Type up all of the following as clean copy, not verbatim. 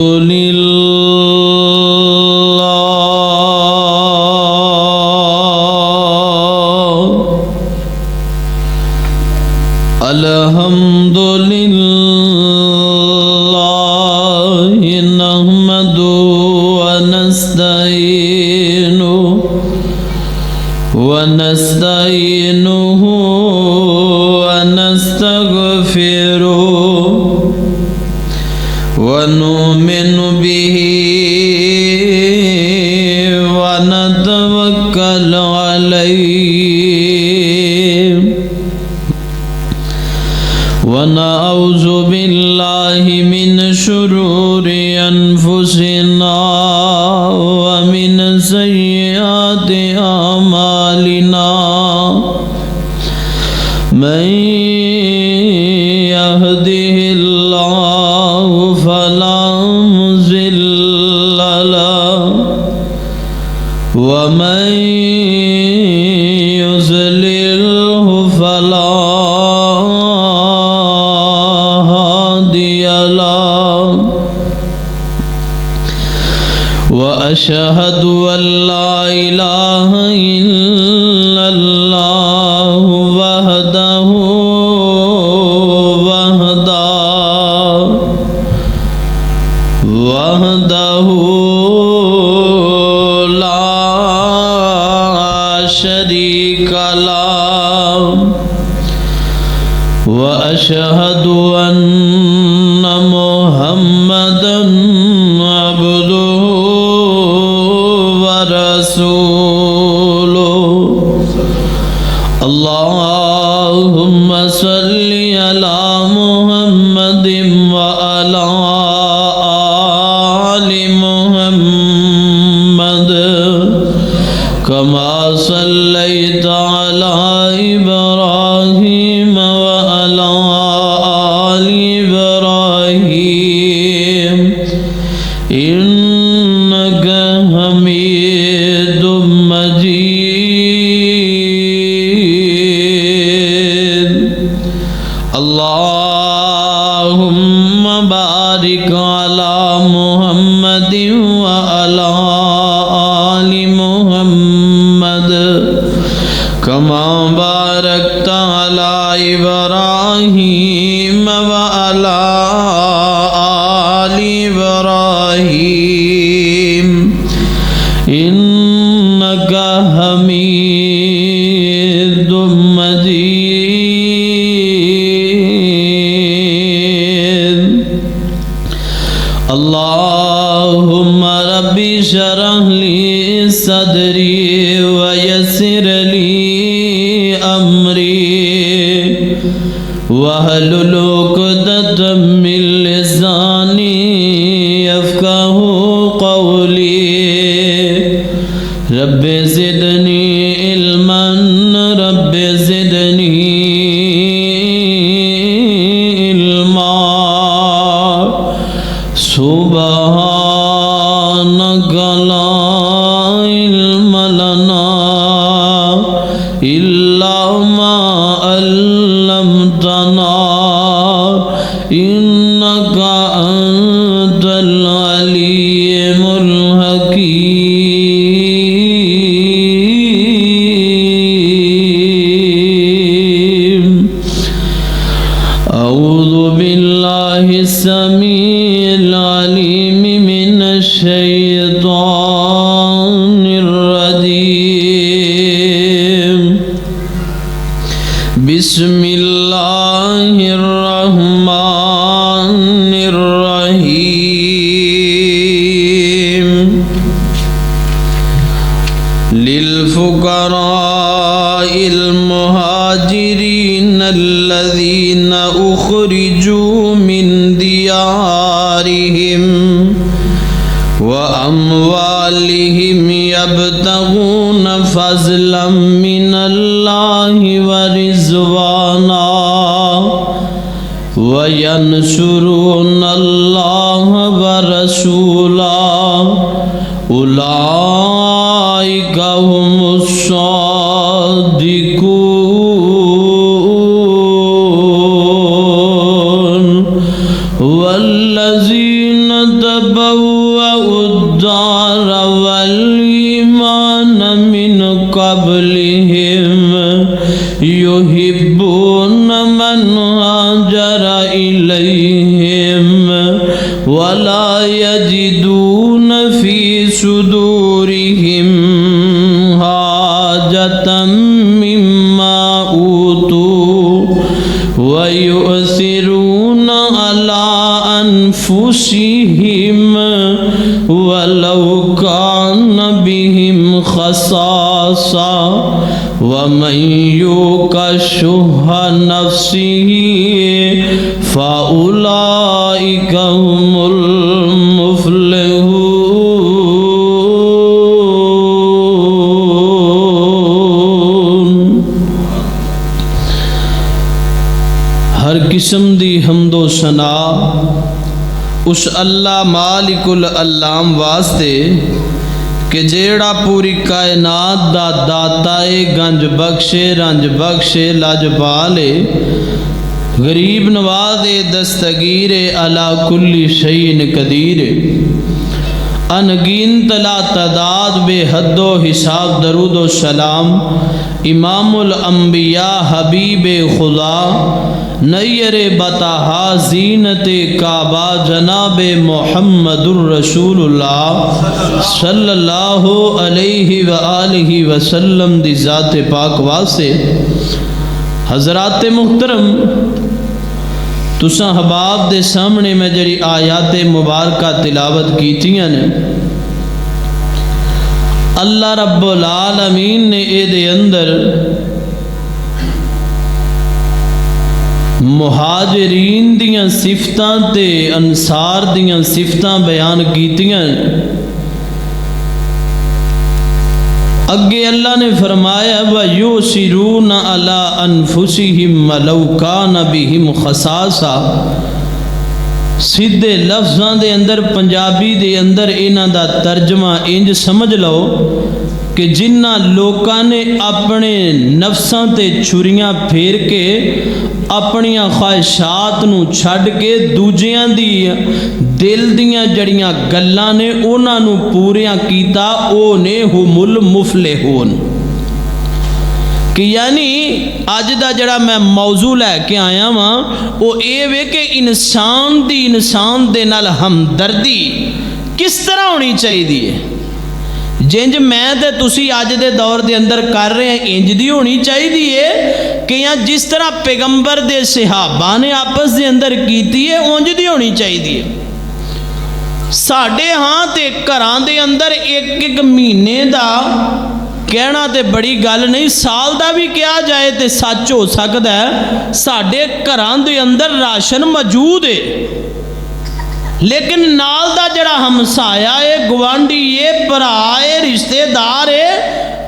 अल्हम्दुलिल्लाह नहमदुहु व नस्तईनुहु व नस्तगफिरुहु व नुमिनु बिही व नतवक्कलु अलैहि व नऊज़ु बिल्लाहि मिन शुरूरि अनफुसिना व मिन सय्यिआति अमालिना मन यहदिहिल्लाहु फला मुज़िल्ल लहु व मन युज़लिल्हु फला अशहदु अल्ला इलाहा इल्लल्लाह वहदहु ला शरीका लहु व अशहदु अन्ना मुहम्मदन अब्दुहु अल्लाहुम्मा सल्ली अला मुहम्मदिन व अला आलि मुहम्मद कमा सल्लैता अला इब्राहीम व अला आलि इब्राहीम इन्नका हमीदुम मजीद। अल्लाहुम्मा बारिक अला मुहम्मदिन व अला आलि मुहम्मद कमा बारकता अला इब्राहीम व अला आलि इब्राहीम इन्नका हमीदुम मजीद। अल्लाहुम्मा रब्बि शरह ली सदरी व यस्सिर ली अमरी वहलुल उक़दतम मिन लिसानी यफ़क़हू क़ौली। रब्बि ज़िदनी इल्मन रब्बि ज़िदनी इल्मा सुब्हानका ला इल्म लना इल्ला मा अल्लमतना इन्नका अंतल अलीमुल हकीम। अऊज़ु बिल्लाहि समीइल अलीम मिनश शैतानिर रजीम। बिस्मिल्लाहिर रहमानिर रहीम। लिल फुक़राइल मुहाजिरीन अल्लज़ीना उख़रिजू मिन दियारिहिम व अम्वालिहिम यब्तगून फ़ज़लन मिनल्लाहि व रिज़वाना व यंसुरूनल्लाह व रसूलहु उलाइका हुमुस सादिक़ून वल्लज़ीना तब तबव्वउ द्दार वल ईमान मिन क़ब्लिहिम युहिब्बून मन हाजर इलैहिम वला यजिदून फी सुदूरिहिम हाजतम मिम्मा ऊतू वयुसिरून अला अनफुसिहिम वलौ कान बिहिम खसासा वमन युका शुहा नफ्सिही फउलाइका हुमुल मुफ्लिहून। हर किस्म दी हम्दो सना उस अल्लाह मालिकुल अल्लाम वास्ते कि जेड़ा पूरी कायनात दा दाता है, गंज बख्शे, रंज बख्शे, लाजपाले, गरीब नवाज़े, दस्तगीर अला कुल्ली शैइन कदीर, अनगिनत ला तादाद बेहद्दो हिसाब दरूदो सलाम इमामुल अंबिया हबीब खुदा नैयरे बताहा जीनते काबा जनाबे मोहम्मदुर रसूलुल्लाह सल्लल्लाहु अलैहि व आलिहि वसल्लम दी ज़ात पाक वास्ते हज़रात मुहतरम तुसा हबाब दे सामने मैं जड़ी आयात मुबारका तिलावत कीतियां ने अल्लाह रब्बुल आलमीन ने एदे अंदर मुहाजिरीन दियां सिफतां ते अंसार दियां सिफतां बयान कीतियां। अगे अल्लाह ने फरमाया वयुसिरून अला अनफुसिहिम वलौ कान बिहिम खसासा। सीधे लफ्ज़ां दे अंदर पंजाबी दे अंदर इन्हां दा तर्जमा इंज समझ लो कि जिन्ना लोकां ने अपने नफ्सां ते छुरियां फेर के अपनियां ख्वाहिशात नूं छड्ड के दूजियां दी दिल दियां जड़ियां गल्लां ने उन्हां नूं पूरियां कीता, ओ ने हुमुल मुफलिहून। कि यानी अज दा जड़ा मैं मौजू लैके आया वां वो ये वे कि इंसान दी इंसान दे नाल हमदर्दी किस तरह होनी चाहिए। जिंज मैं ते तुसी अज दे दौर दे अंदर कर रहे हैं इंज दी होनी चाहिए कि या जिस तरह पैगंबर दे सहाबा ने आपस दे अंदर कीती है उंज दी होनी चाहिए। साडे हाँ ते घरां दे अंदर एक एक महीने दा कहना तो बड़ी गल नहीं, साल का भी कहा जाए तो सच हो सकता है। साडे घरां दे अंदर राशन मौजूद है, लेकिन नाल दा जड़ा हमसाया है, गवांढी है, भरा है, रिश्तेदार है,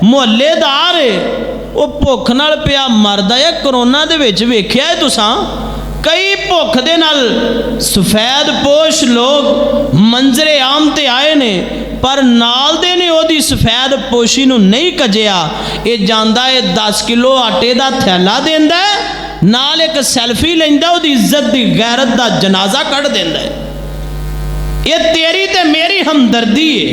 मुहल्लेदार है, वो भुख नाल पिया मरदा है। करोना दे विच वेख्या है तुसां कई भुख दे नाल सफेद पोश लोग मंजरे आम ते आए ने, पर नाल दे ने ओदी सफेद पोशी नूं नहीं कजिया। ये जांदा है 10 किलो आटे दा थैला देंदा है, नाल एक सैल्फी लैंदा, ओदी इज्जत दी गैरत दा जनाजा कढ़ देंदा है। ये तेरी ते मेरी हमदर्दी है।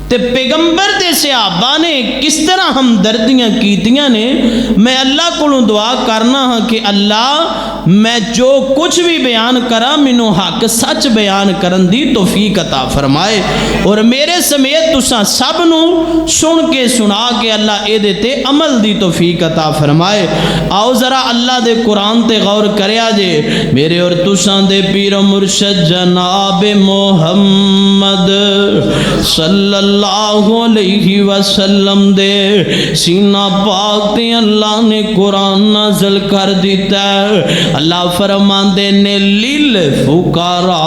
ते पैगंबर दे सहाबा ने किस तरह हमदर्दियां कीतियां ने। मैं अल्लाह कोलों दुआ करना हाँ कि अल्लाह मैं जो कुछ भी बयान करा मैनू हक सच बयान करन दी तौफीक अता फरमाए, और मेरे समेत तुसां सब नू सुन के सुना के अल्लाह एदे ते अमल दी तौफीक अता फरमाए। आओ जरा अल्लाह दे कुरान ते गौर करया जे। मेरे और तुसां दे पीर मुर्शद जनाब मोहम्मद सल्लल्लाहु अलैहि वसल्लम दे सीना पाक ते अल्लाह ने कुरान नाज़िल कर दिता। अल्लाह फरमांदे ने लिल फुकारा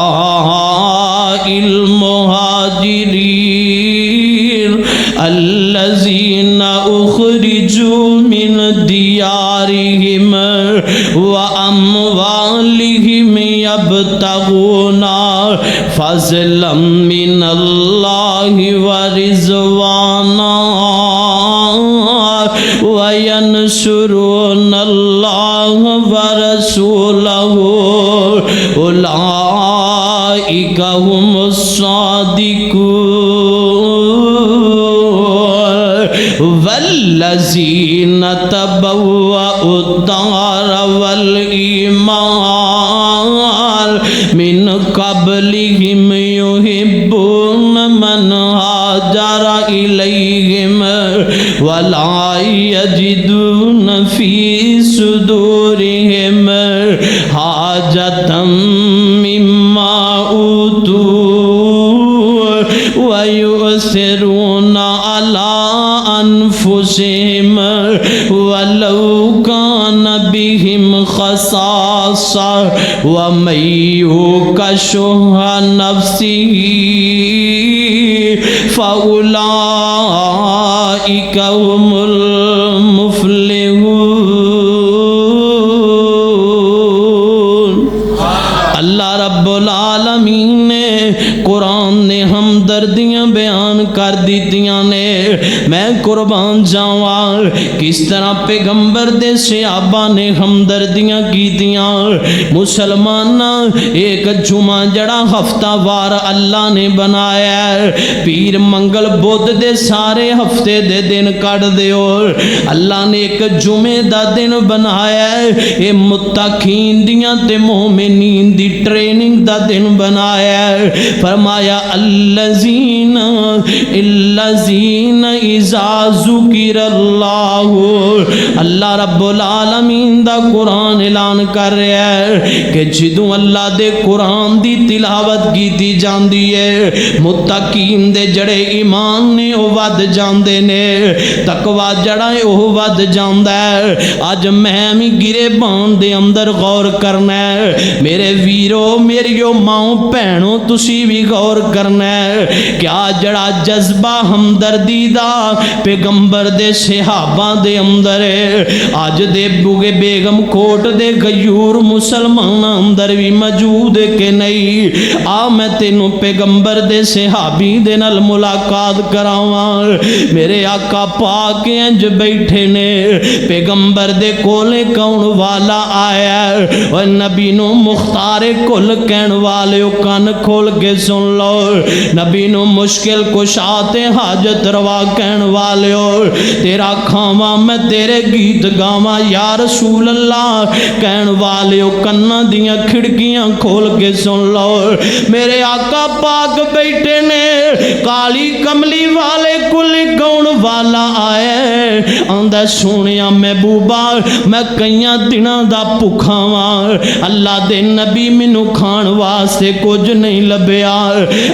इल मुहाजिरीन अल्लज़ीना उखरिजू मिन दियारिहिम व अमवालिहिम यब्तगूना फज़लन मिनल्लाहि व रिज़वाना व यंसुरूनल्लाह व रसूलहू उलाइका हुमुस सादिकून वल्लज़ीन तबव्वउद्दार वल ईमान मिन क़ब्लिहिम युहिब्बून मन हाजर इलैहिम वला यजिदून फी सुदूरिहिम हाजतम मिम्मा ऊतू वयुसिरून अला अनफुसिहिम वलौ कान बिहिम खसासा वमन युक़ शुह्हा नफ्सिही फ़उलाइका हुमुल मुफ़्लिहून। अल्लाह रब्बुल आलमीन ने कुरान ने हमदर्दियाँ बयान कर दीतियां ने। मैं कुर्बान जावा किस तरह पैगंबर दे सहाबा ने हमदर्दियाँ कीतियां। मुसलमान एक जुमा जड़ा हफ्तावार अल्लाह ने बनाया, पीर मंगल बुध दे सारे हफ्ते दे दिन कट दियो। अल्लाह ने एक जुमे दा दिन बनाया, ये मुत्तकीन दियां ते मोमिनीन दी ट्रेनिंग दा दिन बनाया। फरमाया अल्लज़ीन इज़ा ज़ुकिरल्लाहु, अल्लाह रब्बुल आलमीन दा कुरान ऐलान कर रहा है कि जिदों अल्लाह दे कुरान दी तिलावत कीती जांदी है, मुत्तकीन दे जड़े ईमान ने वो वध जांदे ने, तकवा जड़ा है वो वध जांदा है। अज मैं भी गिरेबान दे अंदर गौर करना है। मेरे वीरो मेरियो माओ भैनों तुसी भी गौर करना है। क्या जड़ा जज्बा हमदर्दी दा पैगंबर दे सहाबा दे अंदर है, अज दे बुगे बेगम कोट दे गयूर मुसलमान अंदर भी मौजूद है कि नहीं? आ मैं तेनों पैगंबर दे सहाबी दे नाल मुलाकात करावां। मेरे आका पाक इंज बैठे ने, पैगंबर दे कोले कौन वाला आया और नबी नु मुख्तारे कुल कहण वाले कान खोल के सुन लो। नबी नु मुश्किल कुशाते हाजत रवा कहण वाले तेरा खावा मैं तेरे गीत गावा या रसूल अल्लाह कहण वाले कन्ना दियां खिड़कियां खोल के सुन लो। मेरे आका पाक बैठे ने, काली कमली वाले कुल कौन वाला आया आंदा सोनिया महबूबा मैं कई दिनों का भुखा वां, अल्लाह दे नबी मैनू खाण वास्ते कुछ नहीं लभ्या।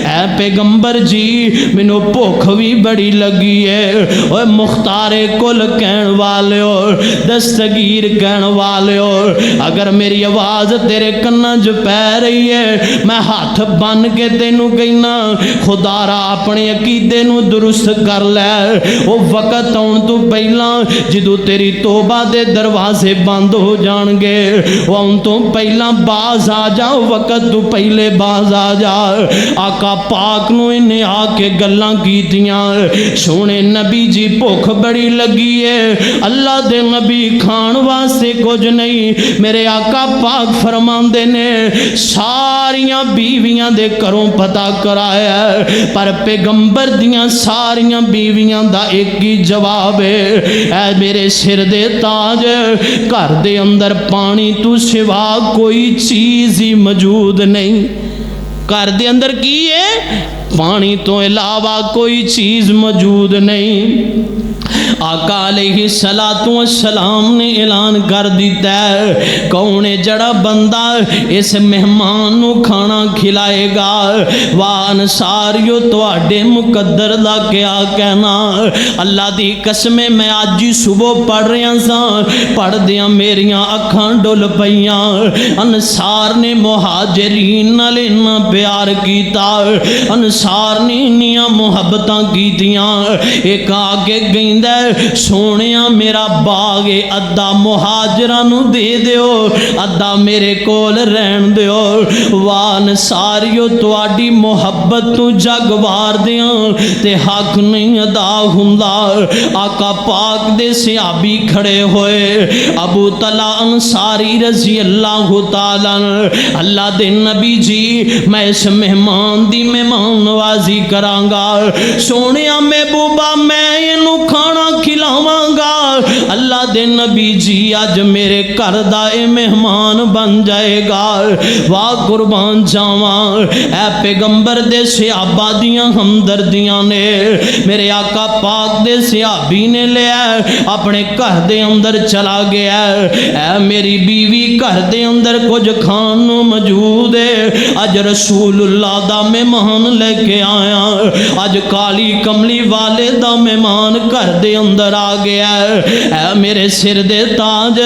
ऐ पैगंबर जी मैनू भुख भी बड़ी लगी है। और मुख्तारे कुल कहण वाले हो, दस्तगीर कहण वाले हो, अगर मेरी आवाज़ तेरे कन्ना च पै रही है मैं हाथ बन के तेनू कहना खुदारा अपने अकीदे नू दुरुस्त कर लै। वो वक्त आउण तो पहला जदों तेरी तोबा दे दरवाजे बंद हो जाणगे, आउण तो पहला बाज आ जा, वक्त तो पहले बाज आ जा। आका पाक नू इन्हें आके गल्लां कीतियां, सोने नबी जी भुख बड़ी लगी है, अल्लाह दे नबी खाण वास्ते कुछ नहीं। मेरे आका पाक फरमांदे ने सारियां बीवियां दे घरों पता कराया, पर पैगंबर दियां सारियां बीवियां दा एक ही जवाब है, ऐ मेरे सिर दे ताज घर दे अंदर पानी तू सिवा कोई चीज ही मौजूद नहीं। घर दे अंदर की है? पानी तो इलावा कोई चीज मौजूद नहीं। आका अलैहिस्सलातु वस्सलाम ने ऐलान कर दिता है, कौन है जड़ा बंदा इस मेहमान नू खाना खिलाएगा? वाह अंसारियो तुहाडे मुकद्दर दा क्या कहना। अल्लाह दी कसम मैं अज ही सुबह पढ़ रहा सा, पढ़दियां मेरियां अखां डुल पईयां। अंसार ने मुहाजिरीन नाल इन्ना प्यार कीता, अंसार ने इन्नियां मुहब्बतां कीतियां। एक आगे गईंदा है सोनिया मेरा बाग है अद्धा मुहाजरां नूं दे दिओ अद्धा मेरे कोल रहन दिओ। वान सारियो तुहाडी मुहब्बत तू जग वार दियां ते हक नहीं अदा हुंदा। आका पाक दे सहाबी खड़े होए अबू तला अंसारी रजी अल्लाह तआला अल्लाह दे नबी जी मैं इस मेहमान दी मेहमान नवाजी करांगा सोनिया महबूबा मैं इनू खाना खिलावांगा। अल्लाह दे नबी जी अज मेरे घर दा ए मेहमान बन जाएगा। वाह कुर्बान जावा ऐ पैगंबर दे सहाबा दियां हमदर्दियां ने मेरे आका पाक दे सहाबी ने लिया अपने घर दे अंदर चला गया। ऐ मेरी बीवी घर दे अंदर कुछ खान नूं मौजूद है अज रसूलुल्लाह दा मेहमान लेके आया अज काली कमली वाले दा मेहमान घर दे अंदर आ गया। ऐ मेरे सिर दे ताज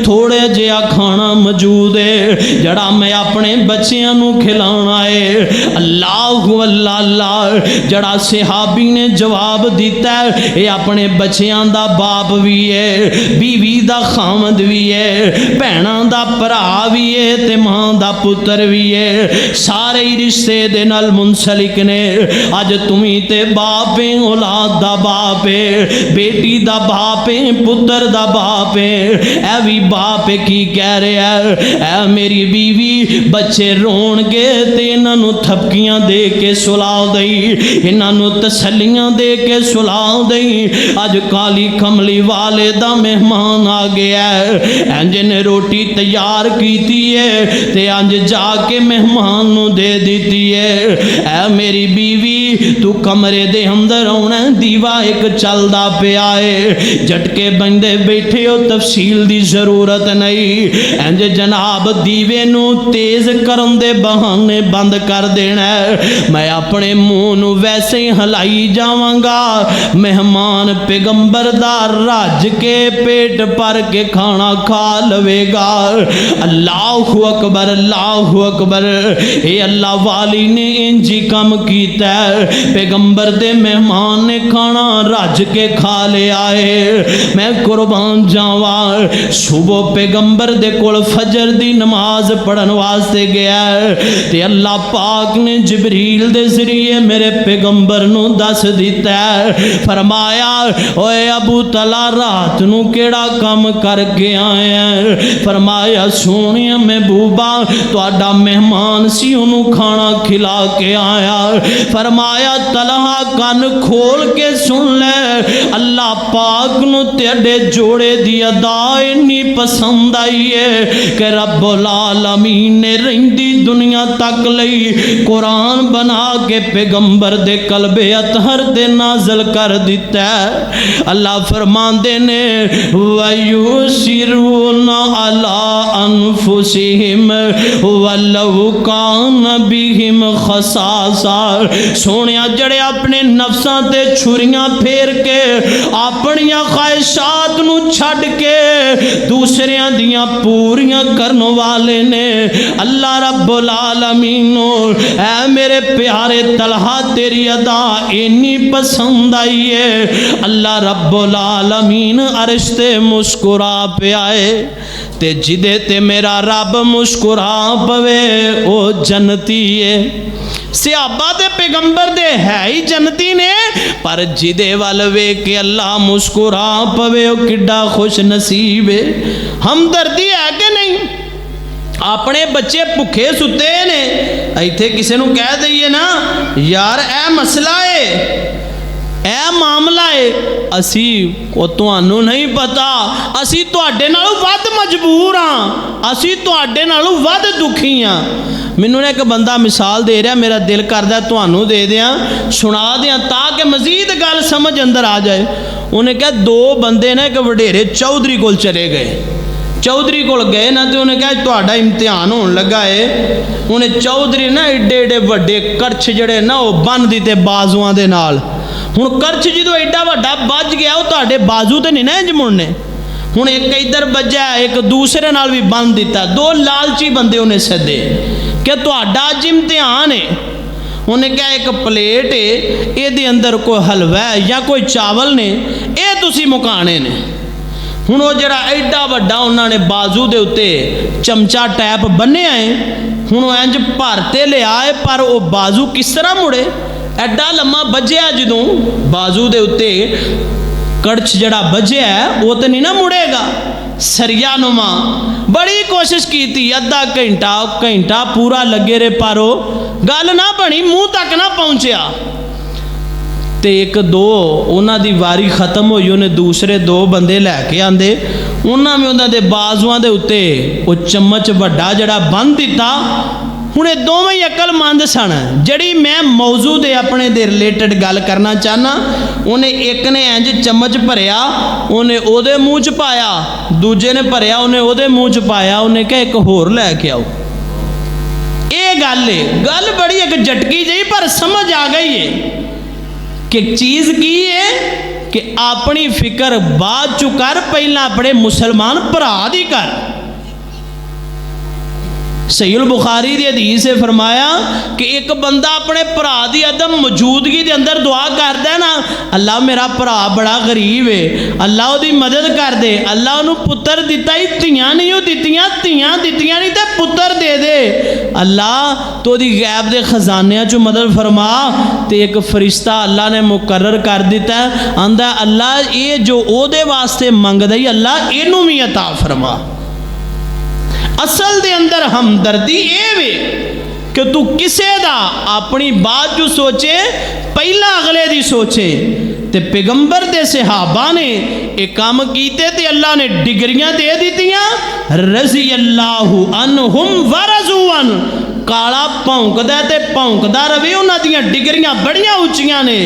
थोड़े जिहा खाना मौजूद है जड़ा मैं अपने बच्चियां नूं खिलाना है। अल्लाह अल्लाह अल्लाह जड़ा सहाबी ने जवाब दिता है ये अपने बच्चियां दा बाप भी है बीवी दा खामद भी है भैणां दा भरा भी है ते मां दा पुत्र भी है सारे ही रिश्ते दे नाल मुंसलिक ने। अज तुमी ते बाप है औलाद दा बाप है बेटी दा बाप है पुत्र दा बाप है ऐ भी बाप है की कह रहा है ऐ मेरी बीवी बच्चे रोणगे ते इन्हां नूं थपकियां दे के सुला दई इन्हां नूं तसल्लियां दे के सुला दई अज काली कमली वाले दा मेहमान आ गया है इंज ने रोटी तैयार कीती है ते अंज जाके मेहमान नूं दे दी है। ऐ मेरी बीवी तू कमरे दे अंदर आना दीवा एक चलदा पिया है झटके बंदे बैठे हो तफसील दी जरूरत नहीं इंज जनाब दीवे नूं तेज करन दे बहाने बंद कर देना है मैं अपने मुंह नूं वैसे ही हलाई जावांगा मेहमान पैगंबर दा रज के पेट भर के खाना खा लवेगा। अल्लाहु अकबर अल्लाहु अकबर ए अल्लाह वाली ने इंजी कम कीता पैगंबर दे मेहमान ने खाना रज के खा लिया है। मैं कुर्बान जावा सुबह पैगंबर दे कोल फजर दी नमाज पढ़न वास्ते गया ते अल्लाह पाक ने जिबरील दे जरिए मेरे पैगंबर नूं दस दिता फरमाया ओए अबू तला रात नूं केड़ा काम करके आया फरमाया सोनिया महबूबा तुहाडा मेहमान सी उन्हों खाना खिला के आया। फरमाया तलहा कन खोल के सुन ले अल्लाह पाक नूं तेरे जोड़े दी अदा इन्नी पसंद आई है कि रब्बुल आलमीन ने रहिंदी दुनिया तक लई कुरान बना के पैगंबर दे कल्बे अतहर दे नाज़िल कर दिता है। अल्लाह फरमांदे ने वयुसिरूना अला अनफुसिहिम वलौ कान बिहिम खसासा सोनिया जड़े अपने नफ्सां ते छुरियां फेर के अपनियां ख्वाहिशात नूं छड्ड के दूसरियां दियां पूरियां करन वाले ने अल्लाह रब्बुल आलमीन ऐ मेरे प्यारे तलहा तेरी अदा इन्नी पसंद आई है अल्लाह रब्बुल आलमीन अर्श ते मुस्कुरा पे आए ते जिदे ते मेरा रब मुस्कुरा पवे ओ जन्नती है। सहाबा दे पैगंबर दे है ही जन्नती ने पर जिदे वाल वेख के अल्लाह मुस्कुरा पवे ओ किड्डा खुश नसीब है। हमदर्दी है कि नहीं अपने बच्चे भुखे सुते ने इत्थे किसी नूं कह दईए ना यार ए मसला है ए मामला है असी वो तुहानू नहीं पता असी तुहाडे नालों वध मजबूर हाँ असी तुहाडे नालों वध दुखी हाँ। मैनू एक बंदा मिसाल दे रहा मेरा दिल करदा तुहानू दे दियां सुना दियां ताकि मजीद गल समझ अंदर आ जाए। उन्हें कहा दो बंदे ने एक वडेरे चौधरी कोल चले गए चौधरी कोल गए ना तो उन्हें कहा तुहाडा इम्तिहान होने लगा है। उन्हें चौधरी ना एडे एडे वड्डे करछ जड़े ना वो बन दिते बाजुआं दे नाल हुण करछ जो एडा वड्डा बज गया वो तुहाडे बाजू तो नहीं ना इंज मुड़ने हुण एक इधर बजा एक दूसरे नाल भी बन दिता। दो लालची बंदे उन्हें सदे कि तुहाडा अज इम्तिहान है। उन्हें क्या एक प्लेट है ये अंदर कोई हलवा है या कोई चावल ने ये तुसी मुकाने ने। हुण वो जिहड़ा एडा वड्डा उन्होंने बाजू दे उत्ते चमचा टैप बन्निया है, हुण वो इंज भरते लिया है, पर वो बाजू किस तरह मुड़े? एडा लम्मा बज्जिया जदों बाजू दे उत्ते कड़छ जड़ा बज्जिया है वो तो नहीं ना मुड़ेगा, सरिया नुमा। बड़ी कोशिश की थी, अद्धा घंटा पूरा लगे रहे, पर वो गल ना बनी, मूँह तक ना पहुँचया। तो एक दो उन्हों की वारी खत्म हुई, उन्हें दूसरे दो बंदे लैके आंदे, उन्होंने उन्होंने बाजुआं दे उत्ते वो चम्मच वड्डा जड़ा बन दिता। हुण ये दोवें ही अकलमंद सन। जड़ी मैं मौजू दे अपने दे रिलेटेड गल करना चाहना, उन्हें एक ने इंज चम्मच भरिया, उन्हें ओदे मूँह च पाया, दूजे ने भरिया, उन्हें ओदे मूँह च पाया, उन्हें कहा एक होर लैके आओ। ये गल है, गल बड़ी एक झटकी जी, पर समझ आ गई है कि चीज़ की है कि अपनी फिक्र बाद चु कर, पहला अपने मुसलमान भरा दी कर। सहीहुल बुखारी दी हदीस से फरमाया कि एक बंदा अपने भरा दी अदम मौजूदगी के अंदर दुआ करदा है ना, अल्लाह मेरा भरा बड़ा गरीब है, अल्लाह उसकी मदद कर दे, अल्लाह उन्होंने पुत्र दिता ही, धियां नहीं वो दित्तियां, धियां दित्तियां नहीं तो पुत्र दे दे, अल्लाह तो दी गैब के खजानिया चो मदद फरमा। तो एक फरिश्ता अल्लाह ने मुकर्रर कर दिता है, आंदा अल्लाह ये जो ओदे वास्ते मंगदा ही अल्लाह इनू भी अता फरमा। असल दे अंदर हमदर्दी ये वे कि तू किसे दा अपनी बात जो सोचे, पहला अगले दी सोचे। ते पैगंबर दे सहाबा ने एक काम कीते ते अल्लाह ने डिग्रियां दे दित्तियां, रज़ी अल्लाहु अन्हुम व रज़ू अन। काला भौंकदा ते भौंकदा रवे, उन्हां दियां डिग्रियां बड़ियां उच्चियां ने।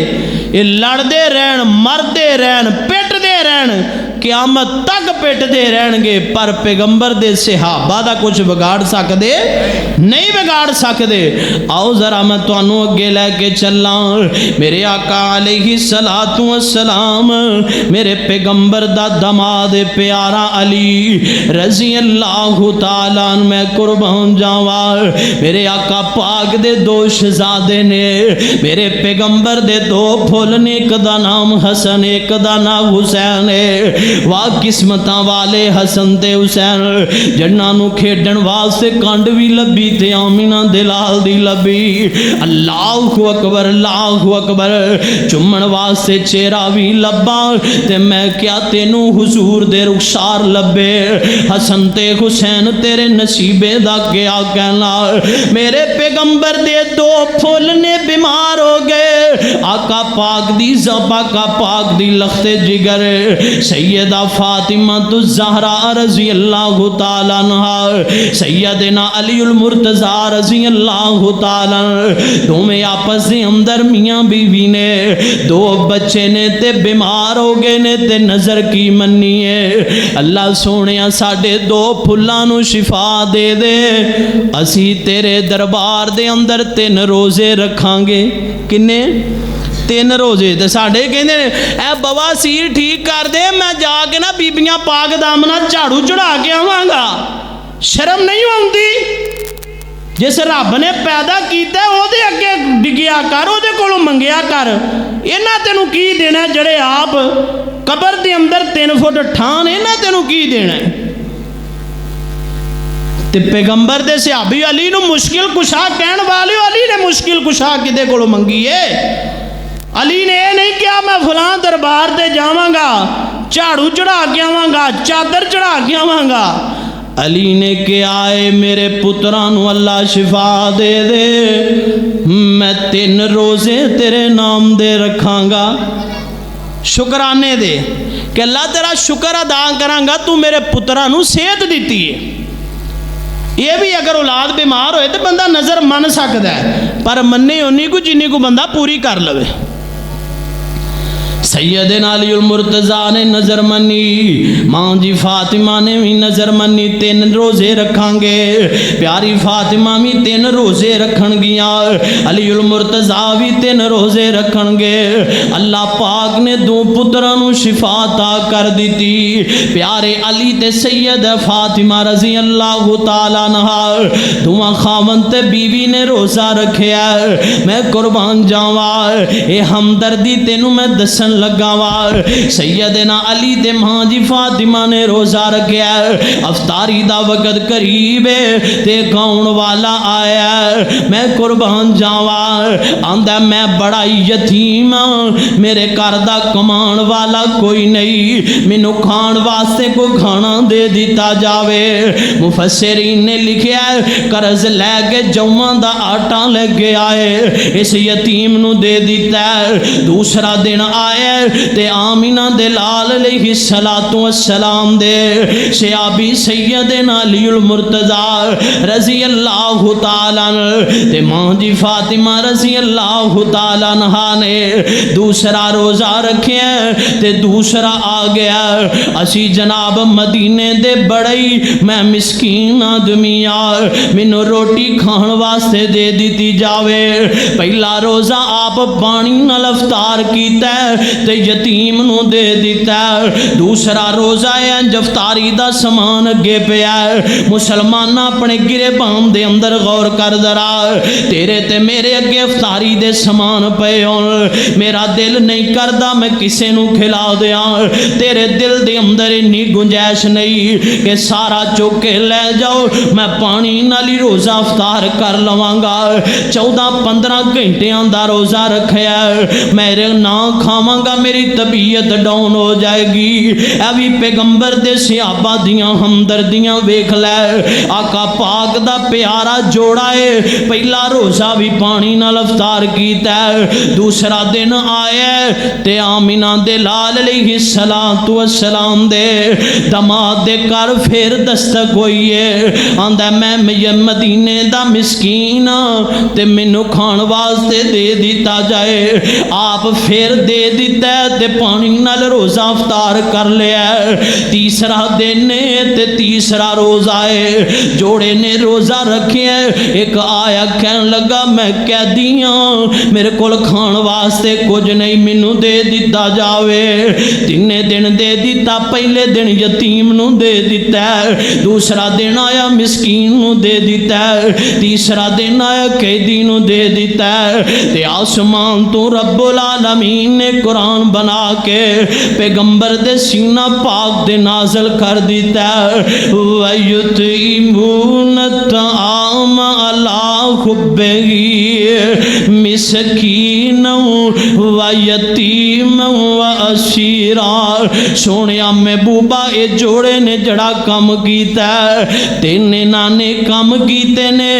ये लड़ते रहन, मरते रहन, पिटते रहन, क़यामत तक पिटते रहणगे, पर पैगंबर दे सहाबा दा कुछ बिगाड़ सकते नहीं, बिगाड़ सकते। आओ जरा मैं तुहानू अगे लैके चला। मेरे आका अलैहि सलातु वस्सलाम, मेरे पैगंबर दा दमाद प्यारा अली रज़ी अल्लाहु ताला अन्हु, मैं कुर्बान जावा। मेरे आका पाक दे दो शहजादे ने, मेरे पैगंबर दे दो फुल ने, एक दा नाम हसन, एक दा नाम हुसैन है। वाह किस्मतां वाले हसन ते हुसैन, जन्ना नू खेडण वास्ते कंड भी लभी ते आमीना दे लाल दी लभी। अल्लाहु अकबर, अल्लाहु अकबर, चुम्मण वास्ते चेहरा भी लब्बा। ते मैं क्या तेनू हुजूर दे रुखसार लब्बे। हसन ते हुसैन तेरे नसीबे दा क्या कहना। मेरे पैगंबर दे दो फुल ने बीमार हो गए, आका पाक दी ज़बाका पाक दी लखते जिगर सैयदा फातिमा तो ज़हरा रज़ी अल्लाहु ताला अन्हा, सैयदना अलीउल मुर्तज़ा रज़ी अल्लाहु ताला, दोवें आपस दे अंदर मियाँ बीवी ने, दो बच्चे ने ते बीमार हो गए ने, ते नज़र की मन्नी है अल्लाह सोने साडे दो फुल्लां नू शिफा दे दे। असी तेरे दरबार दे अंदर 3 रोज़े रखांगे। किन्ने? 3 रोज़े। तो साढ़े कहते ए बवासीर ठीक कर दे, मैं जाके ना बीबियां पाक दामना झाड़ू चढ़ा के आवांगा। शर्म नहीं आउंदी? जिस रब ने पैदा किया ओदे अगे डिग्या कर, ओदे कोलों मंगिया कर। इन्हां तेनू की देना जड़े आप कबर दे अंदर 3 फुट ठान, इन्हां तेनू की देना? ते पैगंबर दे सहाबी अली नू मुश्किल कुशा कहण वाले, अली ने मुश्किल कुशा किदे कोलों मंगी है? अली ने यह नहीं किया मैं फलां दरबार से जावांगा, झाड़ू चढ़ा के आवांगा, चादर चढ़ा के आवांगा। अली ने कहा है मेरे पुत्रां नू अल्लाह शिफा दे दे, मैं 3 रोज़े तेरे नाम दे रखांगा, शुकराने दे कि अल्लाह तेरा शुक्र अदा करांगा, तू मेरे पुत्रां नू सेहत दिती है। ये भी अगर औलाद बीमार होए तो बंदा नज़र मन सकता है, पर मन्ने उन्नी को जिन्नी को बंदा पूरी कर लवे। सैयदना अलीउल मुर्तज़ा ने नज़र मनी, माँ जी फातिमा ने भी नज़र मनी, 3 रोज़े रखांगे। प्यारी फातिमा भी 3 रोज़े रखणगियां, अलीउल मुर्तज़ा भी 3 रोज़े रखणगे। अल्लाह पाक ने 2 पुत्रां नू शिफा अता कर दी। प्यारे अली ते सैयद फातिमा रज़ी अल्लाहु ताला अन्हा, दोवां खावंद ते बीवी ने रोज़ा रखिया। मैं कुर्बान जावा, ये हमदर्दी तेनू मैं दसन लगा वा। सैयदना अली ते मां जी फातिमा ने रोज़ा रखा, अफतारी दा वक़्त करीब है ते खाउन वाला आया, मैं कुर्बान जावा। आंदा मैं बड़ा यतीम हाँ, मेरे घर दा कमान वाला कोई नहीं, मैनू खाण वास्ते कोई खाना दे दिता जावे। मुफस्सिरीन ने लिखा कर्ज लैके जौवां दा आटा लेके आए, इस यतीम नू दे दिता। दूसरा दिन आया ते आमिना दे लाल अलैहिस्सलातु वस्सलाम दे सहाबी सैयदना अलीउल मुर्तज़ा रज़ी अल्लाह तआला ते मां जी फातिमा रज़ी अल्लाह तआला अन्हा ने दूसरा रोज़ा रखिया ते दूसरा आ गया। असी जनाब मदीने दे बड़े ही मैं मिसकीन आदमी आ, मैनू रोटी खाण वास्ते दे दी जावे। पहला रोज़ा आप पानी नाल अफतार कीता ते यतीम नू दे दिता। दूसरा रोज़ा है अफतारी दा समान अगे पिया। मुसलमान अपने गिरेबान दे अंदर गौर कर जरा, तेरे ते मेरे अगे अफतारी दे समान पे होन, मेरा दिल नहीं करदा मैं किसे नू खिला दिया, तेरे दिल दे अंदर इन्नी गुंजाइश नहीं कि सारा चुक के ले जाओ, मैं पानी नाल ही रोज़ा अफतार कर लवांगा। 14-15 घंटियां दा रोज़ा रखा, मेरे ना खावांगा मेरी तबीयत डाउन हो जाएगी। अभी पैगंबर दे सहाबा दियां हमदर्दियां वेख लै, आका पाक दा प्यारा जोड़ा है, पहला रोज़ा भी पानी नाल अफतार कीता, दूसरा दिन आया ते आमिना दे लाल अलैहिस्सलातु वस्सलाम दे दमाद दे घर फिर दस्तक होई है। आंदा मैं मदीने दा मिसकीन ते मैनू खाण वास्ते दे दिता जाए। आप फिर दे दिता ते पानी नाल रोज़ा अफतार कर लिया। तीसरा दिन ते तीसरा रोज़ा है, जोड़े ने रोज़ा रखे। एक आया कहन लगा मैं कैदी हाँ, मेरे कोल खाण वास्ते कुछ नहीं, मैनू दे दिता जावे। तिने दिन दे दिता, पहले दिन यतीम नू दे दिता, दूसरा दिन आया मिसकीन नू दे दिता, तीसरा दिन आया कैदी नू दे दिता। ते आसमान तो रब्बुल आलमीन ने कुरान बना के पैगंबर दे सीना पाक दे नाज़िल कर दिता। वयुतीमून तआम अला हुब्बिही मिस्कीन व यतीम व असीरा। सोनिया महबूबा ये जोड़े ने जड़ा कम कीता, तेने नाने कम कीते ने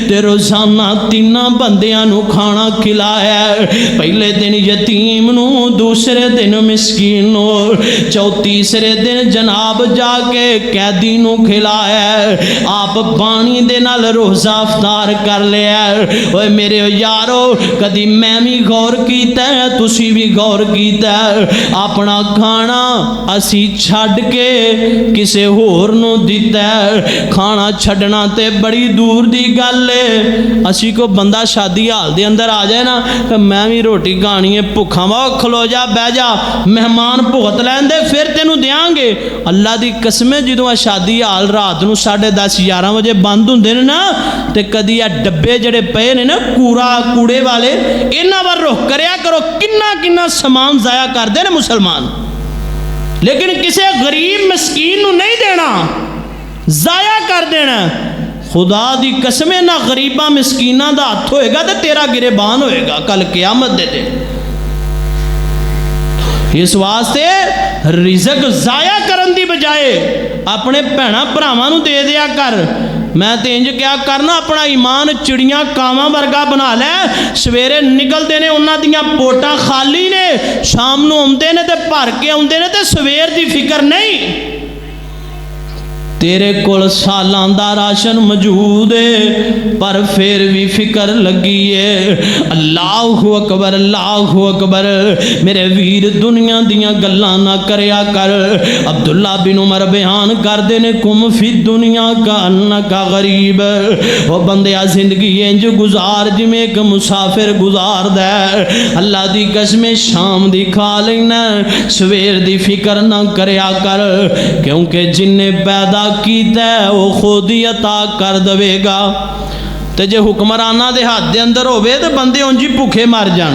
ते रोज़ाना तिना बंदियां नू खाना खिलाया। पहले दिन यतीम नू, दूसरे दिन मिसकीन नू, तीसरे दिन जनाब जाके कैदी नू खिलाया। आप पानी दे नाल रोज़ा अफतार कर लिया। ओए मेरे यारो, कदी मैं भी गौर कीता है, तुसी भी गौर कीता है, अपना खाना असी छड़ के किसे होर नू दिता है। खाना छड़ना ते बड़ी दूर दी गल है। असी को बंदा शादी हाल दे अंदर आ जाए ना, तो मैं भी रोटी खानी है, भुखा वा, खलो जा, बह जा, मेहमान भुगत लैंदे फिर तेनू देंगे। अल्लाह दी कसमें जो शादी हाल रात नू 10:30-11 बजे बंद होंदे ने ना, ते कदी आ डब्बे जड़े पे ने ना कूड़े वाले, इन्हां वाल रुख करया करो। किन्ना किन्ना समान जाया करते ने मुसलमान, लेकिन किसी गरीब मिसकीन नू नहीं देना, जाया कर देना। खुदा दी कसमें ना गरीबा मिसकीना दा हथ होएगा तो तेरा गिरेबान होएगा कल क़यामत दे दिन। इस वास्ते रिज़क जाया करन दी बजाए अपने भैणा भरावां नू दे दिया कर। मैं तो इंज क्या करना, अपना ईमान चिड़ियां कावां वर्गा बना लै। सवेरे निकलते ने, उन्हां दियां पोटां खाली ने, शाम नू आउंदे ने ते भर के आउंदे ने, ते सवेर दी फिक्र नहीं। तेरे कोल सालां दा राशन मौजूद है, पर फिर भी फिक्र लगी है। अल्लाहु अकबर, अल्लाहु अकबर। मेरे वीर दुनिया दियां गल्लां ना करया कर। अब्दुल्ला बिन उमर बयान करते ने, कुम फी दुनिया का अन्नका गरीब। वो बंदिया जिंदगी इंज गुजार जिमें एक मुसाफिर गुजारदा है। अल्लाह दी कसमें शाम दी खा लेना, सवेर दी फिक्र ना करया कर, क्योंकि जिन्ने पैदा कीता वो खुद ही अता कर देगा। तो जे हुक्मराना दे हाथ दे अंदर होवे तो बंदे उंज ही भुखे मर जान।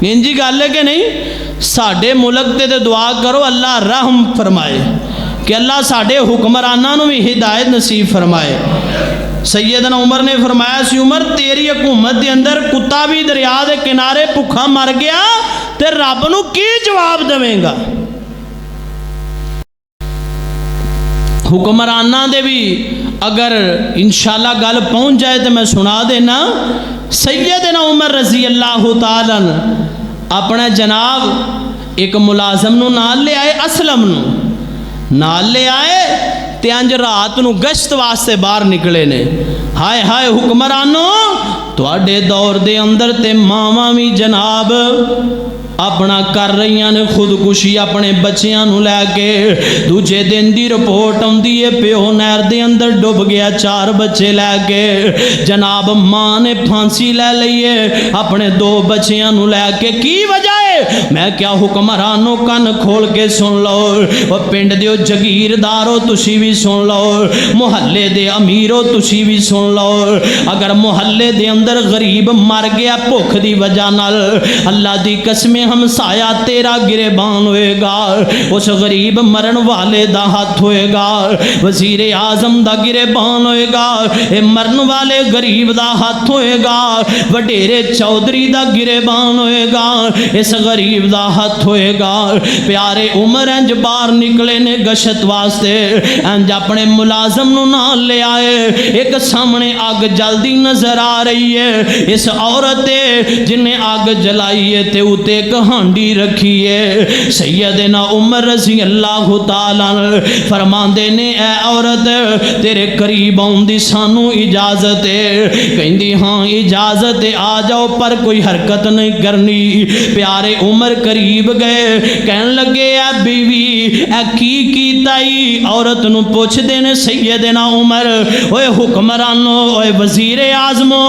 इंजी गल है कि नहीं? साडे मुल्क ते दुआ करो अल्लाह रहम फरमाए कि अल्लाह साडे हुक्मरानां नूं भी हिदायत नसीब फरमाए। सैयदना उमर ने फरमाया सी, उमर तेरी हुकूमत के अंदर कुत्ता भी दरिया के किनारे भुखा मर गया ते रब नूं की जवाब देवेगा? हुक्मराना दे भी अगर इंशाअल्लाह गल पहुँच जाए तो मैं सुना देना। सैयदना उमर रजी अल्लाह तआला अपने जनाब एक मुलाजम नूं नाल ले आए, असलम नूं नाल ले आए ते अंज रात नूं गश्त वास्ते बाहर निकले ने। हाय हाय हुक्मरानो, तुहाडे दौर दे अंदर ते मावां भी जनाब अपना कर रही ने खुदकुशी अपने बच्चों नूं लैके। दूजे दिन की रिपोर्ट आती है, प्यो नहर दे अंदर डुब गया 4 बच्चे लैके। जनाब माँ ने फांसी लै ली है अपने 2 बच्चों नूं लैके। की वजह है? मैं क्या हुक्मरानो कन खोल के सुन लो, और पिंड दे जगीरदारो तुसी भी सुन लो, मुहल्ले दे अमीरो तुसी भी सुन लो। अगर मुहल्ले दे अंदर गरीब मर गया भुख की वजह नाल, अल्लाह की कसम हमसाया तेरा गिरेबान होएगा, उस गरीब मरण वाले दा हाथ होएगा, वजीर आजम दा गिरेबान होएगा, ए मरण वाले गरीब दा हाथ होएगा, वडेरे चौधरी दा गिरेबान होएगा, इस गरीब दा हाथ होएगा। प्यारे उमर इंज बाहर निकले ने गश्त वास्ते, इंज अपने मुलाजम नूं नाल ले आए। एक सामने अग जल्दी नजर आ रही है, इस औरत जिन्हें अग जलाई है ते उते हांडी रखी है। सैयदना उमर रज़ी अल्लाह तआला फरमांदे ने, ऐ औरत तेरे करीब आउण दी सानू इजाजत है? कहंदी हाँ इजाजत है, आ जाओ, पर कोई हरकत नहीं करनी। प्यारे उमर करीब गए, कहन लगे ऐ बीवी ऐ की कीताई? औरत नूं पुछदे ने सैयदना उमर, ओए हुक्मरानो, ओए वजीर आजमो,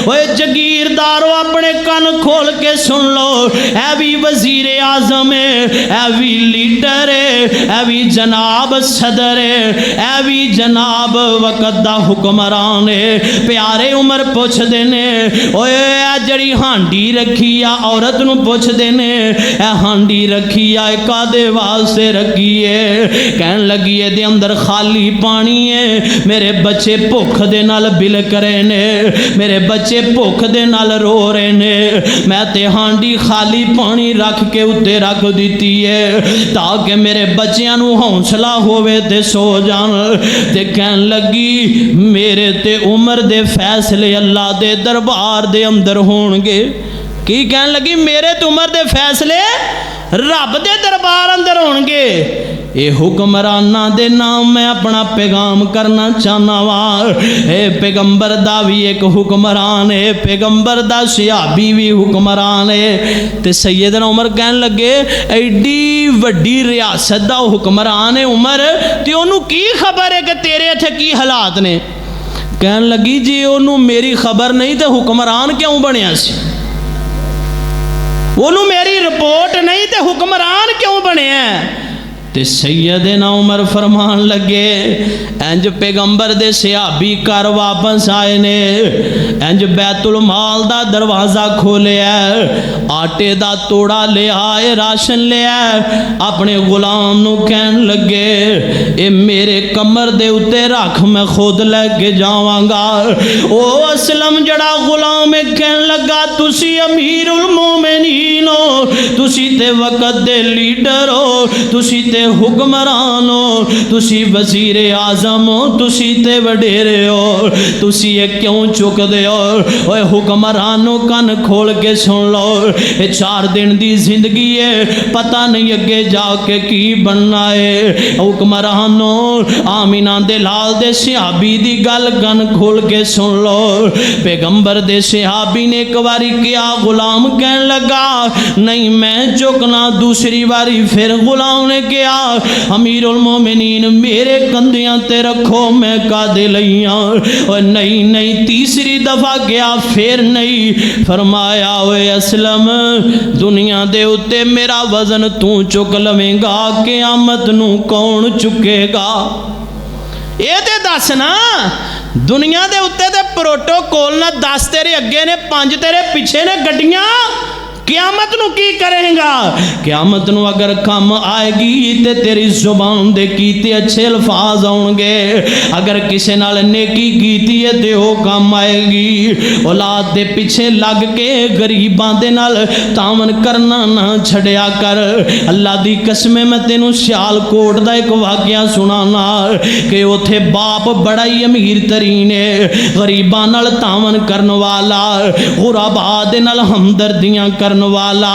ओए जगीरदारो, अपने कन खोल के सुन लो, ऐ भी वजीर आजम है, ऐ भी लीडर है, ऐ भी जनाब सदर है, ऐ भी जनाब वक़्त दा हुक्मरान है। प्यारे उमर पुछदे ने, ओए ऐ जड़ी हांडी रखी आ, औरत नूं पुछदे ने ऐ हांडी रखी आ कादे वास्ते रखी है? कहन लगी ए दे अंदर खाली पानी है, मेरे बच्चे भुख दे नाल बिलक रहे ने, मेरे बच्चे भुख दे नाल रो रहे ने, मैं ते हांडी खाली पानी रख के उत्ते रख दी है ताकि मेरे बच्चों नूं हौसला होवे ते सो जान। ते कहन लगी मेरे ते उमर दे फैसले अल्लाह दे दरबार दे अंदर होणगे। की कहन लगी? मेरे ते उमर दे फैसले रब दे दरबार अंदर होणगे। ये हुक्मराना दे नाम मैं अपना पैगाम करना चाहना वा। पैगंबर दा भी एक हुक्मरान है, पैगंबर दा सहाबी भी हुक्मरान है। ते सैयदना उमर कहन लगे एडी वड्डी रियासत दा हुक्मरान है उमर, ते ओनू की खबर है कि तेरे इत्थे की हालात ने? कहन लगी जी ओनू मेरी खबर नहीं तो हुक्मरान क्यों बनिया सी? ओनू मेरी रिपोर्ट नहीं तो हुक्मरान क्यों बनिया? ते सैयदना उमर फरमान लगे इंज पैगंबर दे सहाबी घर वापस आए ने, इंज बैतुल माल दा दरवाज़ा खोलिया, आटे दा तोड़ा ले आए, राशन ले आए, अपने गुलाम नूं कहन लगे ए मेरे कमर दे उत्ते रख, मैं खुद लैके जावांगा। ओ असलम जड़ा गुलाम है कहन लगा तुसी अमीरुल मोमिनीन हो, तुसी ते वक़्त दे लीडर हो, तुसी ते हुक्मरान हो, तुसी वजीर आजम हो, तुसी ते वडेरे हो, तुसी ये क्यों चुकदे हो? ओए हुक्मरानो कन खोल के सुन लो, ये 4 दिन दी जिंदगी है, पता नहीं अगे जाके की बनना है। हुक्मरानो आमीना दे लाल दे सहाबी दी गल कन खोल के सुन लो। पैगंबर दे सहाबी ने एक बारी किया, गुलाम कहन लगा नहीं मैं चुकना। दूसरी बारी फिर गुलाम ने किया, अमीरुल मोमिनीन मेरे कंधियां ते रखो, मैं कादे लईया? और नहीं नहीं, तीसरी दफा गया फिर नहीं। फरमाया ओए असलम दुनिया दे उत्ते मेरा वजन तू चुक लवेंगा, क़यामत नू कौन चुकेगा? ये ते दस ना, दुनिया दे उत्ते ते प्रोटोकॉल ना 10 तेरे अगे ने 5 तेरे पिछे ने गड्डियां, क़यामत नूं की करेगा? क़यामत नूं अगर कम आएगी तो तेरी जुबान दे कीते अच्छे अल्फाज आउणगे। अगर किसी नाल नेकी कीती है तो वो काम आएगी। औलाद दे पिछे लग के गरीबां दे नाल तावन करना ना छड़िया कर। अल्लाह दी कसम मैं तेनू सियालकोट दा एक वाक़या सुनाना कि उथे बाप बड़ा ही अमीर तरीन है, गरीबां नाल तावन करन वाला, गुरबा दे नाल हमदर्दियां करन वाला,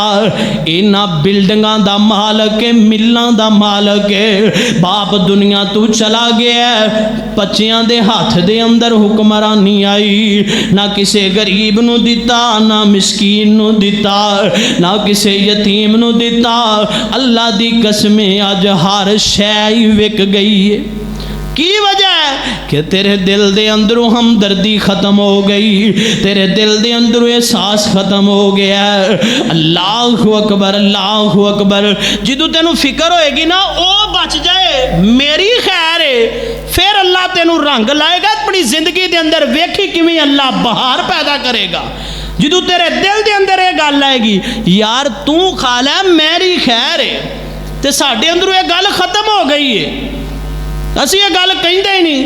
इन्हां बिल्डिंगां दा मालक है, मिल्लां दा मालक है। बाप दुनिया तू चला गया, बच्चियां दे हाथ दे अंदर हुक्मरानी आई, ना किसी गरीब नू दिता, ना मिसकीन नू दिता, ना किसी यतीम नू दिता। अल्लाह दी कसमें अज हर शै ही विक गई है। की वजह है कि तेरे दिल दे अंदरों हमदर्दी खत्म हो गई, तेरे दिल दे अंदरों एहसास खत्म हो गया। अल्लाहु अकबर, अल्लाहु अकबर। जिदू तेनू फिक्र होएगी ना वो बच जाए, मेरी खैर है, फिर अल्लाह तेनू रंग लाएगा अपनी जिंदगी दे अंदर। वेखी किवें अल्लाह बहार पैदा करेगा। जिदू तेरे दिल दे अंदर ये गल आएगी यार तू खा लै मेरी खैर है, तो साडे अंदरों ये गल खत्म हो गई है। असी ये गल कहिंदे ही नहीं।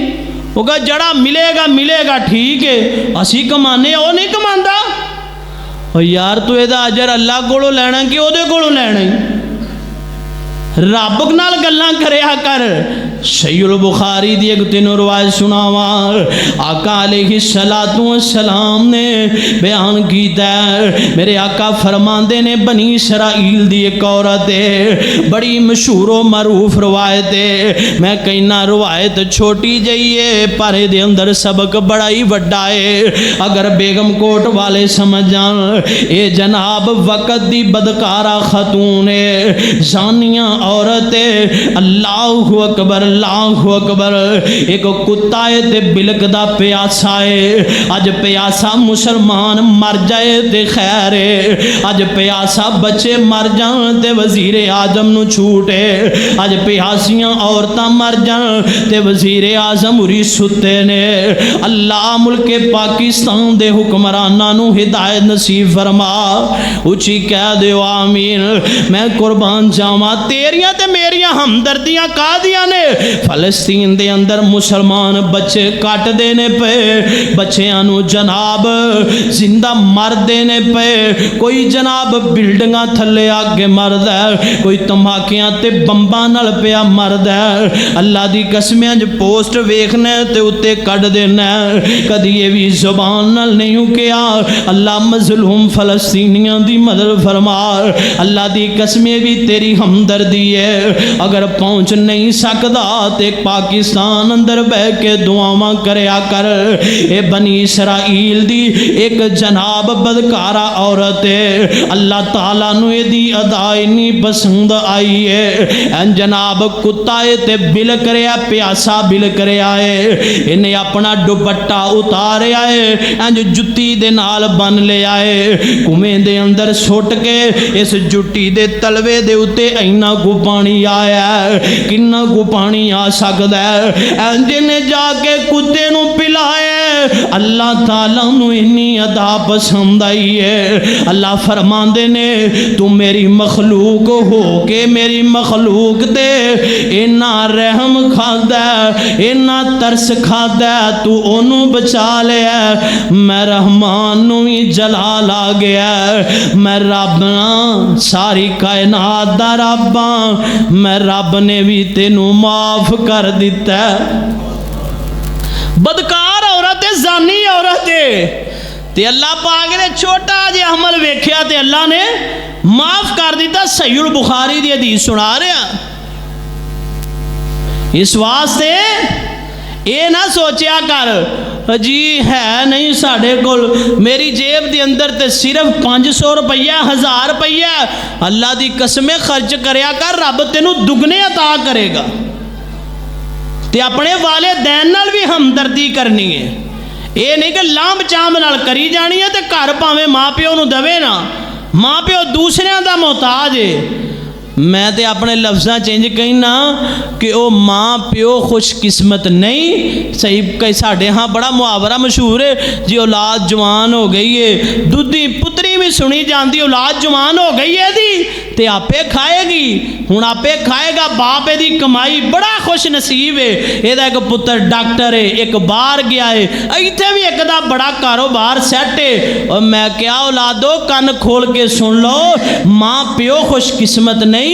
वो कहा जड़ा मिलेगा मिलेगा ठीक है, असी कमाने वो नहीं कमांदा। और यार तू एदा अजर अल्लाह कोलों लैना कि ओदे कोलों लैना ही? रब नाल गल्लां करया कर। सहीहुल बुखारी दी एक तीनों रवायत सुनावा, आका अलैहिस्सलातु वस्सलाम ने बयान कीता, मेरे आका फरमांदे ने बनी इसराइल दी एक औरत है, बड़ी मशहूर व मरूफ रवायत है। मैं कहना रवायत छोटी जही है पर इहदे अंदर सबक बड़ा ही वड्डा है। अगर बेगम कोट वाले समझ जान, ये जनाब वक़्त दी बदकारा खतून है, जानिया औरत है। अल्लाहु अकबर, अल्लाहु अकबर। एक कुत्ता है ते बिलकदा प्यासा है। अज प्यासा मुसलमान मर जाए ते खैर है, अज प्यासा बच्चे मर जान ते वजीर आजम नू छूट है, अज प्यासियां औरतां मर जान ते वजीर आजम उरी सुते ने। अल्लाह मुल्के पाकिस्तान दे हुक्मरानां नू हिदायत नसीब फरमा। उची कह दो आमीन। मैं कुर्बान जावां तेरियां ते मेरियां हमदर्दियां कादियां ने। फलस्तीन दे अंदर मुसलमान बच्चे कट देने पे, बच्चियां नू जनाब जिंदा मर देने पे। कोई जनाब बिल्डिंगां थले आके मरदा है, कोई धमाकियां ते बंबां नाल पिया मरदा है। अल्लाह दी कसम च पोस्ट वेखने ते उत्ते कट देना। कदी ये भी जुबान नाल नहीं किया अल्लाह मजलूम फलस्तीनियां दी मदद फरमा। अल्लाह दी कसम भी तेरी हमदर्दी है। अगर पहुंच नहीं सकता तो पाकिस्तान अंदर बह के दुआवां करया कर। ए बनी इसराइल दी एक जनाब बदकारा औरत है, अल्लाह ताला नू इहदी अदा इन्नी पसंद आई है। जनाब कुत्ता है ते बिल करया, प्यासा बिल करया है, इन्हें अपना दुपट्टा उतारिया है, इंज जुत्ती दे नाल बन लिया है, कुएं दे अंदर सुट के इस जुट्टी दे तलवे दे उत्ते इन्ना कु पानी आया है, किन्ना कु पानी आ सकदा है। इंज ने जाके कुत्ते नू पिलाया। अल्लाह ताला नू इन्नी अदा पसंद आई है। अल्लाह फरमांदे ने तू मेरी मखलूक हो के मेरी मखलूक दे इन्ना रहम खादा, इन्ना तरस खादा, तू ओनू बचा लिया। मैं रहमान नू भी जलाल आ गया। मैं रब ना सारी कायनात दा रब हां, मैं रब ने भी तेनू माफ कर दिता। बदकार औरत है, जानी औरत है, ते अल्लाह पाक ने छोटा जिहा अमल वेख्या ते अल्लाह ने माफ कर दिता। सहीहुल बुखारी दी हदीस सुना रहा। इस वास्ते ये ना सोचा कर जी है नहीं साढ़े कोल, मेरी जेब के अंदर तो सिर्फ 500 रुपया 1000 रुपया। अल्लाह की कसमें खर्च करया कर, रब तेनू दुगने अता करेगा। ते अपने वाले दैन नाल भी हमदर्दी करनी है। ये नहीं कि लांभ चांभ नाल करी जानी है। तो घर भावें माँ प्यो नू दवे ना, माँ प्यो दूसरियां दा मोहताज है। मैं तो अपने लफ्ज़ां चेंज कहना कि वो माँ प्यो खुशकिस्मत नहीं। सही कई साढ़े हाँ बड़ा मुहावरा मशहूर है जी, औलाद जवान हो गई है, दुधी पुत्री भी सुनी जाती, औलाद जवान हो गई है दी ते आपे खाएगी, हुण आपे खाएगा, बाप दी कमाई, बड़ा खुश नसीब है। ਇਹਦਾ एक पुत्र डॉक्टर है, एक बाहर गया है, इत्थे भी एक दा बड़ा कारोबार सैट है। और मैं क्या औलादो कन खोल के सुन लो, माँ प्यो खुशकिस्मत नहीं,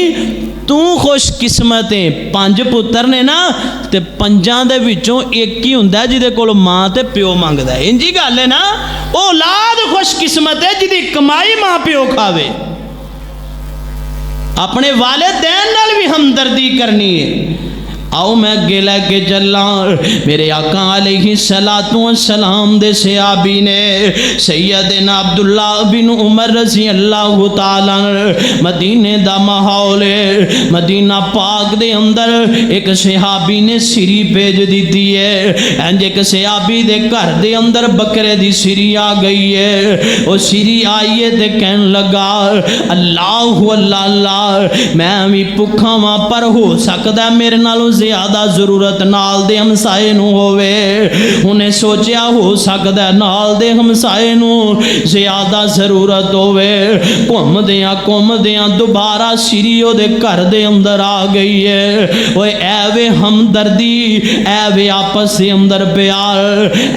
तू खुशकिस्मत है। 5 पुत्र ने ना ते 5 दे विचों एक ही हुंदा जिहदे कोल माँ ते प्यो मंगदा है। इंजी गल है ना, औलाद खुशकिस्मत है जिहदी कमाई माँ प्यो खावे। अपने वालिदैन नाल भी हमदर्दी करनी है। आओ मैं अगे लैके चला, मेरे आका अलैहिस्सलातु वस्सलाम दे सहाबी ने सैयदना अब्दुल्ला बिन उमर रज़ी अल्लाह तआला, मदीने दा माहौल है, मदीना पाक दे अंदर एक सहाबी ने सिरी भेज दी है। इंज एक सहाबी दे घर दे अंदर बकरे दी सिरी आ गई है। वो सिरी आई है ते कहन लगा अल्लाह अल्लाह अल्लाह, मैं भी भुखा वां पर हो सकदा मेरे नालों ज़्यादा ज़रूरत नाल दे हमसाए नूं होवे। उन्हें सोचा हो सकदा नाल दे हमसाए नूं ज़्यादा ज़रूरत होवे। घूमदियां दोबारा सिरी ओदे घर दे अंदर आ गई है। ओए ऐवे हमदर्दी, ऐवे आपस के अंदर प्यार,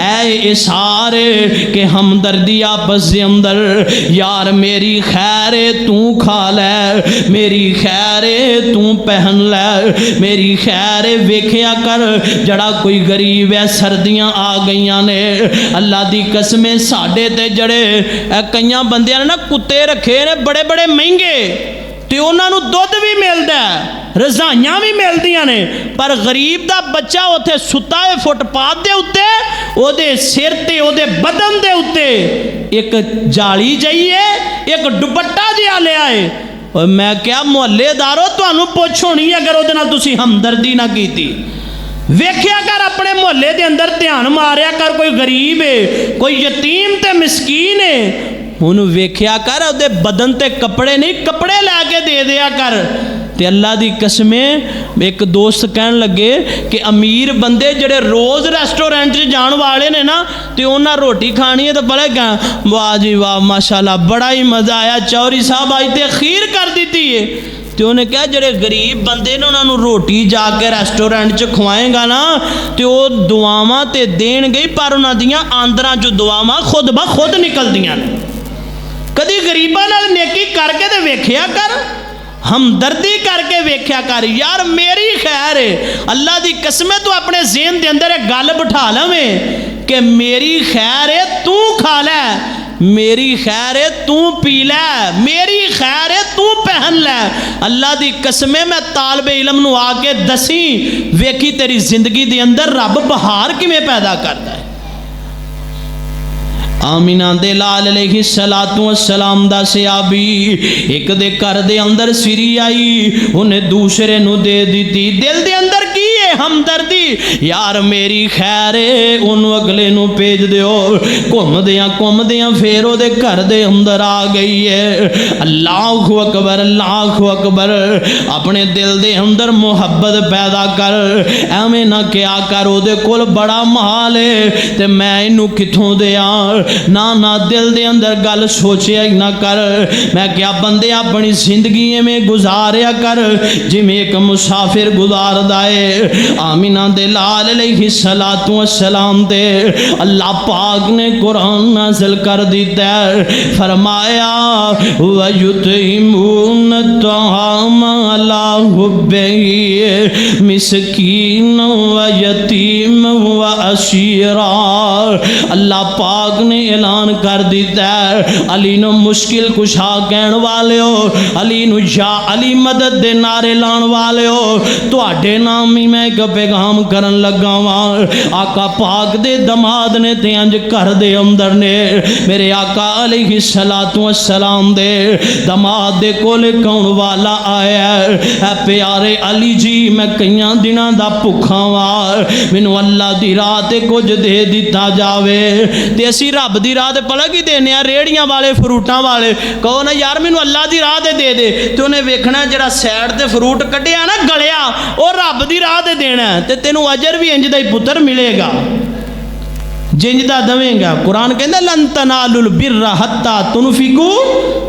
ऐ इशारे के हमदर्दी आपस के अंदर। यार मेरी खैर तू खा ले, मेरी खैर तू पहन ले, मेरी खैर वेख्या कर जड़ा कोई गरीब है, सर्दियां आ गई ने, अल्लाह दी कसमें साडे ते जड़े कई बंदियां ने ना कुत्ते रखे ने बड़े बड़े महंगे, ते उन्होंने दुध भी मिलता है, रजाइयां भी मिलदियां ने, पर गरीब दा बच्चा उत्थे सुता है फुटपाथ दे उत्ते, ओदे सिर ते ओदे बदन दे उत्ते एक जाली जाइए, एक दुपट्टा जिहा लिया है। और मैं क्या मुहल्लेदारो तुहानू पुछ होनी अगर उहदे नाल तुसी हमदर्दी ना कीती। वेख्या कर अपने मुहल्ले दे अंदर ध्यान मारिया कर, कोई गरीब है, कोई यतीम ते मिसकीन है, उन्होंने वेख्या कर उहदे बदन ते कपड़े नहीं, कपड़े लैके दे दिया कर। ते अल्लाह दी कसमें एक दोस्त कहन लगे कि अमीर बंदे जड़े रोज़ रेस्टोरेंट च जान वाले ने ना, तो उन्हें रोटी खानी है तो भले कह वाह जी वाह माशाल्लाह बड़ा ही मज़ा आया, चौधरी साहब आज तो खीर कर दी है। तो उन्हें कहा जड़े गरीब बंदे ने उन्होंने रोटी जाके रेस्टोरेंट च खवाएगा ना, तो वो दुआवां ते देन गई, पर उन्होंने दियां आंदरां चो दुआवां खुद ब खुद निकलदियां ने। कदी गरीबां नाल नेकी करके तो वेख्या कर, हमदर्दी करके वेख्या कर। यार मेरी खैर है, अल्लाह दी कसमें तू अपने ज़हन दे अंदर एक गल बिठा लवें कि मेरी खैर है तू खा लै, मेरी खैर है तू पी लै, मेरी खैर है तू पहन लै। अल्लाह दी कसमें मैं तालबे इलम नू आके दसी वेखी तेरी जिंदगी दे अंदर रब बहार किवें पैदा करता है। आमीना दे लाल अलैहिस्सलातु वस्सलाम दा सहाबी एक दे घर दे अंदर सिरी आई, उन्हें दूसरे नू दे दी। दिल दे अंदर की है हमदर्दी, यार मेरी खैर है उन्होंने अगले नू भेज दियो। घूमदियां फिर ओदे घर दे अंदर आ गई है। अल्लाहु अकबर अल्लाहु अकबर, अपने दिल दे अंदर मुहब्बत पैदा कर। एवें ना क्या कर ओदे कोल बड़ा माल है ते मैं इनू किथों देआं, ना ना दिल दे अंदर गल सोचिया ही ना कर। मैं क्या बंदे अपनी जिंदगी में गुजारिया कर जिमें एक मुसाफिर गुजारदा है। आमीना दे लाल अलैहिस्सलातु वस्सलाम ते अल्लाह पाक ने कुरान नाज़िल कर दिता है, फरमाया वयुतइमून तआम अला हुब्बिही मिस्कीन व यतीम व असीरा। अल्लाह पाक ने ऐलान कर दिता है, अली नु मुश्किल कुशा कहण वाले हो, अली नु या अली मदद दे नारे लाण वाले हो, तुहाडे नाम ही मैं एक पैगाम करन लगा वां। आका पाक दे दमाद ने ते अंज घर दे अंदर ने मेरे आका अलैहिस्सलातु वस्सलाम दे दमाद दे कोल कौन वाला आया है, प्यारे अली जी मैं कई दिनां दा भुखा वां, मैनू अल्लाह दी राह ते कुछ दे दिता जावे। ते असी रब दी राह ते भला की देने आ, रेहड़ियां वाले फ्रूटां वाले कहो ना यार मैनू अल्लाह दी राह ते दे ते उन्हें वेखना जिहड़ा सैड ते फ्रूट कढ़िया ना गलिया वो रब दी राह ते देना ते तेनू अजर भी इंज दा ही पुत्र मिलेगा जिंज दा दवेंगा। कुरान कहंदा लन तनालुल बिर्रा हत्ता तुनफिकू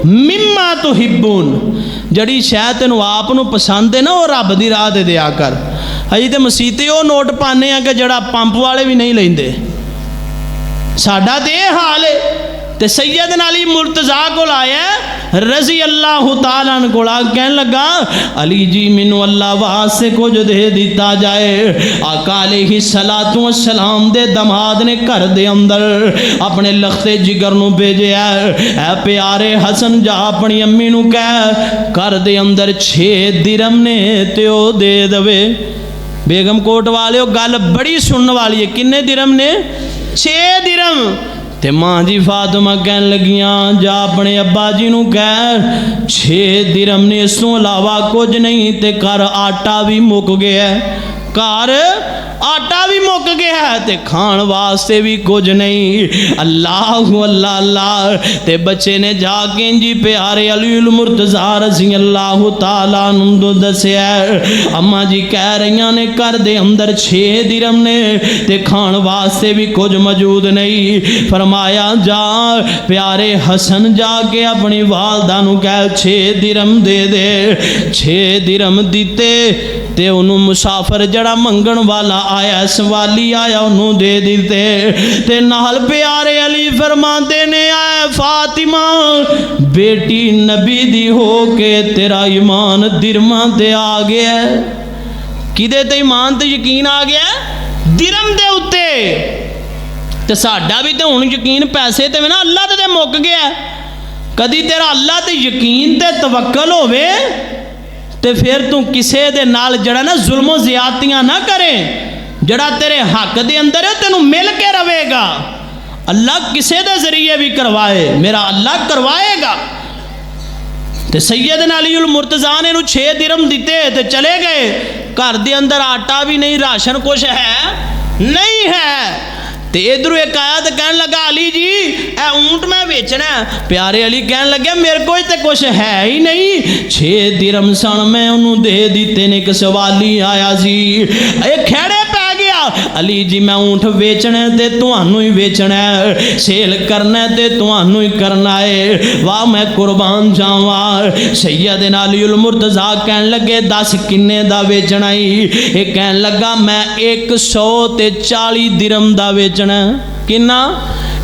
मिम्मा तुहिब्बून, जड़ी शै तेनू आप नू पसंद है ना वो रब दी राह ते दिया कर। अजी तो मसीते वो नोट पाने कि जड़ा पंप वाले भी नहीं लेंदे, साडा ते यह हाल है। ते सैयदना अली मुर्तज़ा कोल आया रज़ी अल्लाह तआला अन्हु कोल, कहन लगा अली जी मैनू अल्लाह वास्ते कुछ दे दिता जाए। आका अलैहिस्सलातु वस्सलाम दे दमाद ने घर दे अंदर अपने लखते जिगर नू भेजिया, ऐ प्यारे हसन जा अपनी अम्मी नू कह घर दे अंदर 6 दिरम ने ते ओ दे दवे। बेगम कोट वाले गल बड़ी सुनने वाली है, किन्ने दिरम ने 6 दिरम। ते मां जी फातिमा कहन लगियां जा अपने अब्बा जी नू कह 6 दिरम ने, इस तों इलावा कुछ नहीं। ते घर आटा भी मुक गया, घर आटा भी मुक गया ते खाण वास्ते भी कुछ नहीं। अल्लाह अल्लाह अल्लाह। ते बच्चे ने जाके जी प्यारे अलीउल मुर्तज़ा रज़ी अल्लाह तआला अन्हु दस्या, अम्मा जी कह रही ने घर दे अंदर 6 दिरम ने ते खाण वास्ते भी कुछ मौजूद नहीं। फरमाया जा प्यारे हसन जाके अपनी वालदा नू कह 6 दिरम दे दे। 6 दिरम दिते ते उन्होंने मुसाफर जड़ा मंगण वाला आया सवाली आया उन्होंने दे दिते। ते नाल प्यारे अली फरमाते ने आए फातिमा बेटी नबी दी हो के तेरा ईमान दिरमां ते आ गया। किदे ते ईमान ते यकीन आ गया? दिरम दे उत्ते। ते साडा भी तो हुण यकीन पैसे ते ना अल्लाह ते मुक गया। कदी तेरा अल्लाह ते यकीन ते तवक्कल होवे ते फिर तू किसे दे नाल जड़ा ना जुल्मो ज़ियादतियां ना करे, जड़ा तेरे हक दे अंदर है तेनू मिल के रवेगा। अल्लाह किसे दे जरिए भी करवाए, मेरा अल्लाह करवाएगा। ते सैयदना अलीउल मुर्तज़ा ने 6 दिरम दिते ते चले गए। घर दे अंदर आटा भी नहीं, राशन कुछ है नहीं है। ते इधरों एक आया तो कहन लगा अली जी ए ऊंट मैं बेचना है। प्यारे अली कहन लगे मेरे को तो कुछ है ही नहीं। 6 दिरम सन मैं उन्होंने दे दिते ने। एक सवाली आया जी ये खेड़े पै गया, अली जी मैं ऊंट बेचना है ते तुहानू ही बेचना है, सेल करना है ते तुहानू ही करना है। वाह मैं कुर्बान जावा। सैयदना अलीउल मुर्तज़ा कहन लगे दस किन्ने दा बेचना ही? ये कहन लगा मैं 140 दिरम दा बेचना। किन्ना?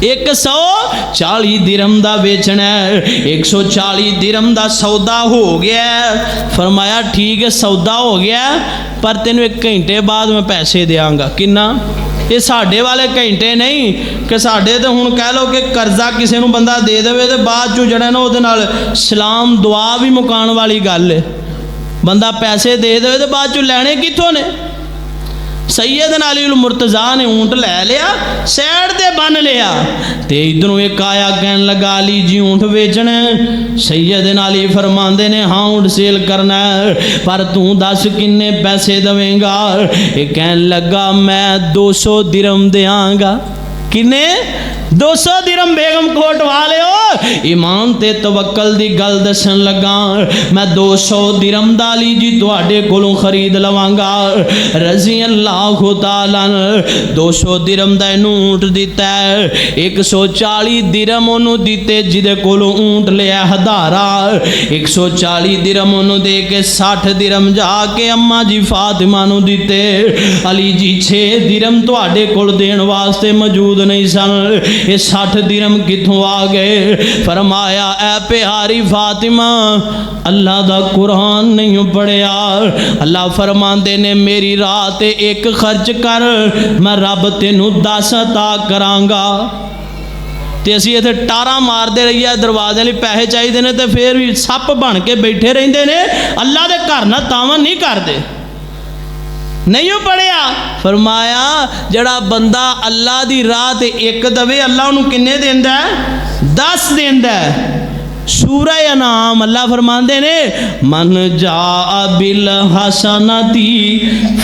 140 दिरम दा बेचना है। 140 दिरम दा सौदा हो गया। फरमाया ठीक है सौदा हो गया पर तेन 1 घंटे बाद मैं पैसे देंगा। किन्ना? ये साढ़े वाले घंटे नहीं कि साढ़े तो हुण कह लो कि कर्जा किसी को बंदा दे दे तो बाद चो जड़ा ना उहदे नाल सलाम दुआ भी मुकाण वाली गल है। बंदा पैसे दे दे तो बाद चो लैने कित्थों ने? सैयदना अलीउल मुर्तज़ा ने ऊंट लै लिया, सैड ते बन लिया। ते इधरों एक आया कहन लगा अली जी ऊंट बेचना। सैयदना अली फरमांदे ने हाँ ऊंट सेल करना है पर तू दस किन्ने पैसे देवेंगा? ये कहन लगा मैं 200 दिरम देंगा। किन्ने? 200 दिरम। बेगम कोट वाले हो ईमान ते तवक्कल दी गल दसन लगा। मैं 200 दिरम दा अली जी तुहाडे कोलों खरीद लवांगा। रज़ी अल्लाह तआला 200 दिरम दा इनू ऊंट दिता है। 140 दिरम ओनू दिते जिदे कोलों ऊंट लिया हदारा। 140 दिरम ओनू दे के 60 दिरम जाके अम्मा जी फातिमा नू दिते। अली जी 6 दिरम तुहाडे कोल देण वास्ते मौजूद नहीं सन, ये 60 दिरम कित्थों आ गए? फरमाया ऐ प्यारी फातिमा अल्लाह दा कुरान नहीं पढ़िया। अल्लाह फरमांदे ने मेरी राह ते 1 खर्च कर मैं रब तेनू 10 अता करांगा। ते असी इत्थे टारा मारते रहिए दरवाजे लिए पैसे चाहिए ने ते फिर भी सप बन के बैठे रहिंदे ने, अल्लाह दे घर ना तावन नहीं करते। नहीं पढ़िया। फरमाया जड़ा बंदा अल्लाह दी राह ते 1 दवे अल्लाह उन्होंने किन्ने देंदा है? 10 देंदा है। सूरह अनाम अल्लाह फरमाते ने मन जा बिल हसनती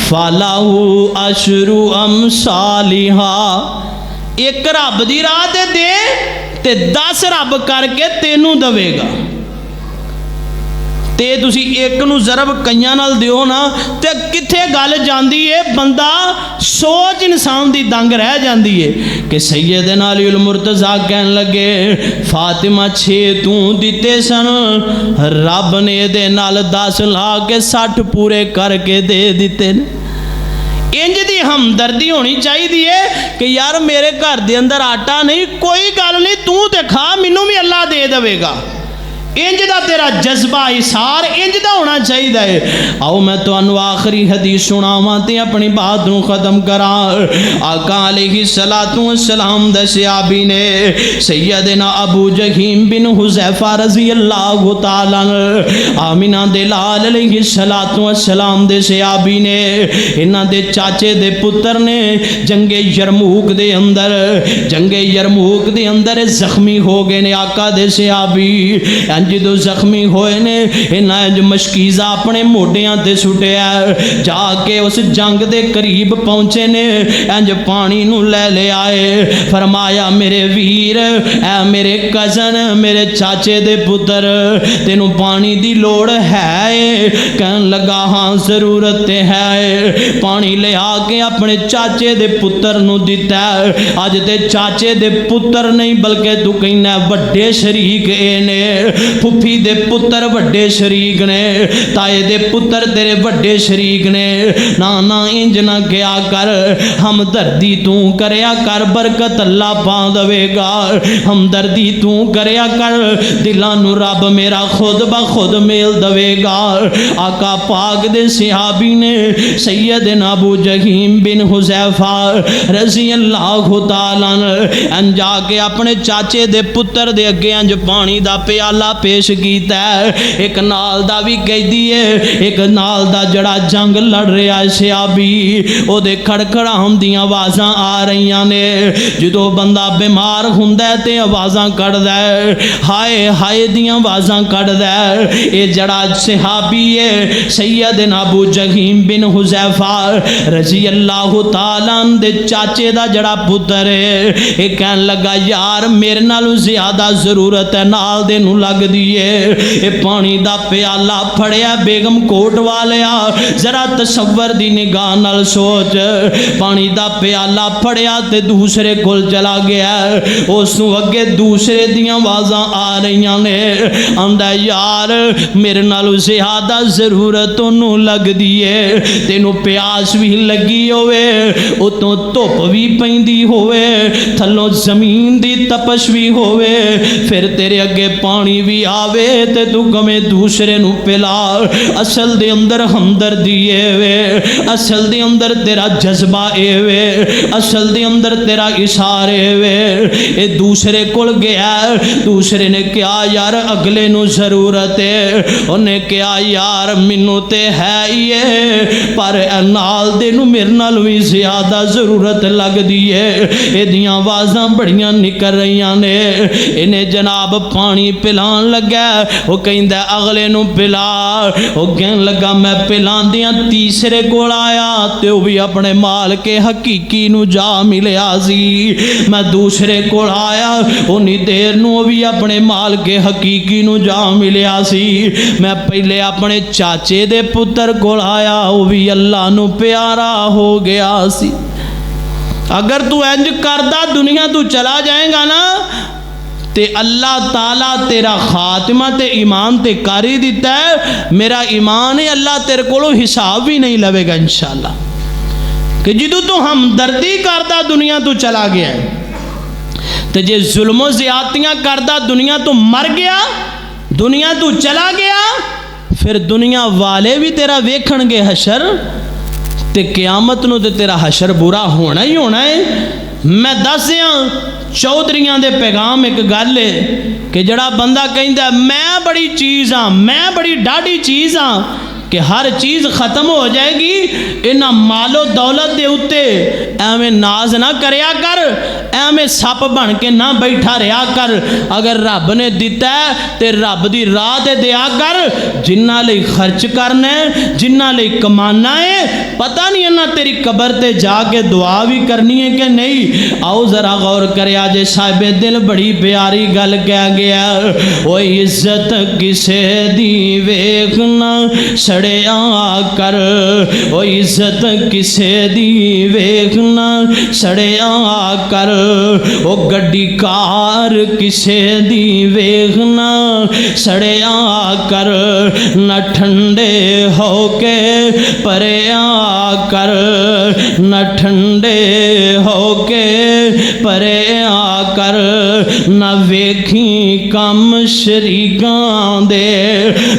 फलाहु अशरु अमसालिहा। एक रब दी राह ते दे ते 10 रब करके तेनू दवेगा। ते तुसी एक नू ज़रब कईयां नाल दिओ ना ते किथे गल जांदी है, बंदा सोच इंसान दी दंग रह जांदी है कि सैयदना अली मुर्तज़ा कहन लगे फातिमा 6 तू दिते सन, रब ने दे नाल 10 ला के 60 पूरे करके दे दिते ने। इंज दी हमदर्दी होनी चाहिए कि यार मेरे घर दे अंदर आटा नहीं, कोई गल नहीं, तू ते खा, मैनू भी अल्लाह दे देवेगा। इंज दा तेरा जज्बा इसार इंज दा होना चाहिए है। आओ मैं तुहानू आखिरी हदीस सुनावां ते अपनी बात नू खत्म करां। आका अलैहिस्सलातु वस्सलाम दे सहाबी ने सैयदना अबू जहीम बिन हुज़ैफा रज़ियल्लाहु ताला आमिना दे लाल अलैहिस्सलातु वस्सलाम दे सहाबी ने इन्हां दे चाचे दे पुत्र ने जंगे यरमूक दे अंदर जख्मी हो गए ने। आका दे सहाबी जो जख्मी होए ने इन्हें मशकीज़ा अपने मोडियां ते सुटिया, जाके उस जंग दे करीब पहुंचे ने, इंज पानी नू ले आए। फरमाया मेरे वीर, ऐ मेरे कजन, मेरे चाचे दे पुत्र, तेनू पानी दी लोड़ है? कहन लगा हाँ जरूरत है। पानी ले आके अपने चाचे दे पुत्र नू दिता। अज ते चाचे दे पुत्र नहीं बल्कि तू कहना वड्डे शरीक ए ने, फुफी दे पुत्र वड्डे शरीक ने, ताए दे पुत्र तेरे वड्डे शरीक ने। ना ना इंज ना क्या कर, हमदर्दी तू करया कर, बरकत अल्लाह पा देवेगा। हमदर्दी तू करया कर, दिलां नू रब मेरा खुद ब खुद मेल देवेगा। आका पाक दे सहाबी ने सैयदना अबू जहीम बिन हुज़ैफा रज़ियल्लाहु ताला अन जाके अपने चाचे दे पुत्र दे अगे अंज पानी दा प्याला पेश कीता। एक नाल दा भी कैदी है, एक नाल दा जड़ा जंग लड़ रहा है सहाबी, ओदे खड़खड़ाउण दियां आवाज़ां आ रही ने। जो बंदा बीमार हुंदा है ते आवाज़ां कढ़दा है, हाय हाय दियां आवाज़ां कढ़दा है। ये जड़ा सहाबी है सैयदना अबू जहीम बिन हुज़ैफा रज़ियल्लाहु ताला दे चाचे दा जड़ा पुत्र है, ये कहन लगा यार मेरे नालों ज़्यादा ज़रूरत है नाल दे नू लगदी है। ये पानी दा प्याला फड़िया बेगम कोट वालिया, जरा तसव्वुर दी निगाह नाल सोच, पानी दा प्याला फड़िया ते दूसरे कोल चला गया। उस अगे दूसरे दियां आवाज़ां आ रही ने, आंदा यार मेरे नालों ज़्यादा ज़रूरत ओनू लगदी है, तेनू प्यास भी लगी होवे, उतों धुप भी पैंदी होवे, थल्लों जमीन दी तपश भी होवे, फिर तेरे अगे पानी भी आवे ते तू कमे दूसरे नू पिला। असल दे अंदर हमदर्दी है वे, असल दे अंदर तेरा जज्बा है वे, असल दे अंदर तेरा इशारे है वे। ये दूसरे कोल गया, दूसरे ने कहा यार अगले नू जरूरत है, उन्हें कहा यार मैनू ते है ही है, पर नाल दे नू मेरे नाल भी ज्यादा जरूरत लगदी है। एदियां आवाज़ां बड़ियां निकल रही ने। इन्हें जनाब पानी पिलान लगा, वो कहंदा अगले नू पिला, वो कहन लगा मैं पिलांदियां तीसरे कोल आया ते वो भी अपने माल के हकीकी नू जा मिलिया सी। मैं दूसरे कोल आया, उन्नी देर नू भी अपने माल के हकीकी नू जा मिलिया सी। मैं पहले अपने चाचे दे पुत्र कोल आया, वो भी अल्लाह नू प्यारा हो गया सी। अगर तू इंज करदा दुनिया तू चला जाएगा ना ते अल्लाह ताला तेरा खात्मा ते ईमान ते कर ही दिता है। मेरा ईमान है अल्लाह तेरे कोलों हिसाब भी नहीं लवेगा इंशाअल्लाह। कि जिदू तू हमदर्दी करदा दुनिया तू चला गया ते जे जुल्मो ज़्यादतियां करदा दुनिया तू मर गया, दुनिया तू चला गया, फिर दुनिया वाले भी तेरा वेखणगे हशर ते क़यामत नूं ते तेरा हशर बुरा होना ही होना है। मैं दस दियां चौधरियां दे पैगाम एक गल है कि जड़ा बंदा कहंदा मैं बड़ी चीज़ हाँ, मैं बड़ी डाढ़ी चीज़ हाँ, कि हर चीज़ ख़त्म हो जाएगी, इन्हां मालो दौलत के उत्ते एवें नाज ना करया कर, एवें सप बन के ना बैठा रहा कर। अगर रब ने दिता है तो रब की राह ते दिया कर, जिन्हां लई खर्च करना है, जिन्हां लई कमाना है, पता नहीं इन्हां तेरी कबर ते जाके दुआ भी करनी है कि नहीं। आओ जरा गौर करया जे साहिबे दिल बड़ी प्यारी गल कह गया, ओ इज्जत किसे दी वेखना सड़िया कर, ओ इज्जत किसे दी वेखना सड़िया कर, ओ गड्डी कार किसे दी वेखना सड़िया कर, न ठंडे हो के परया कर, न ठंडे हो के परया कर, न वेखी कम शरीकां दे,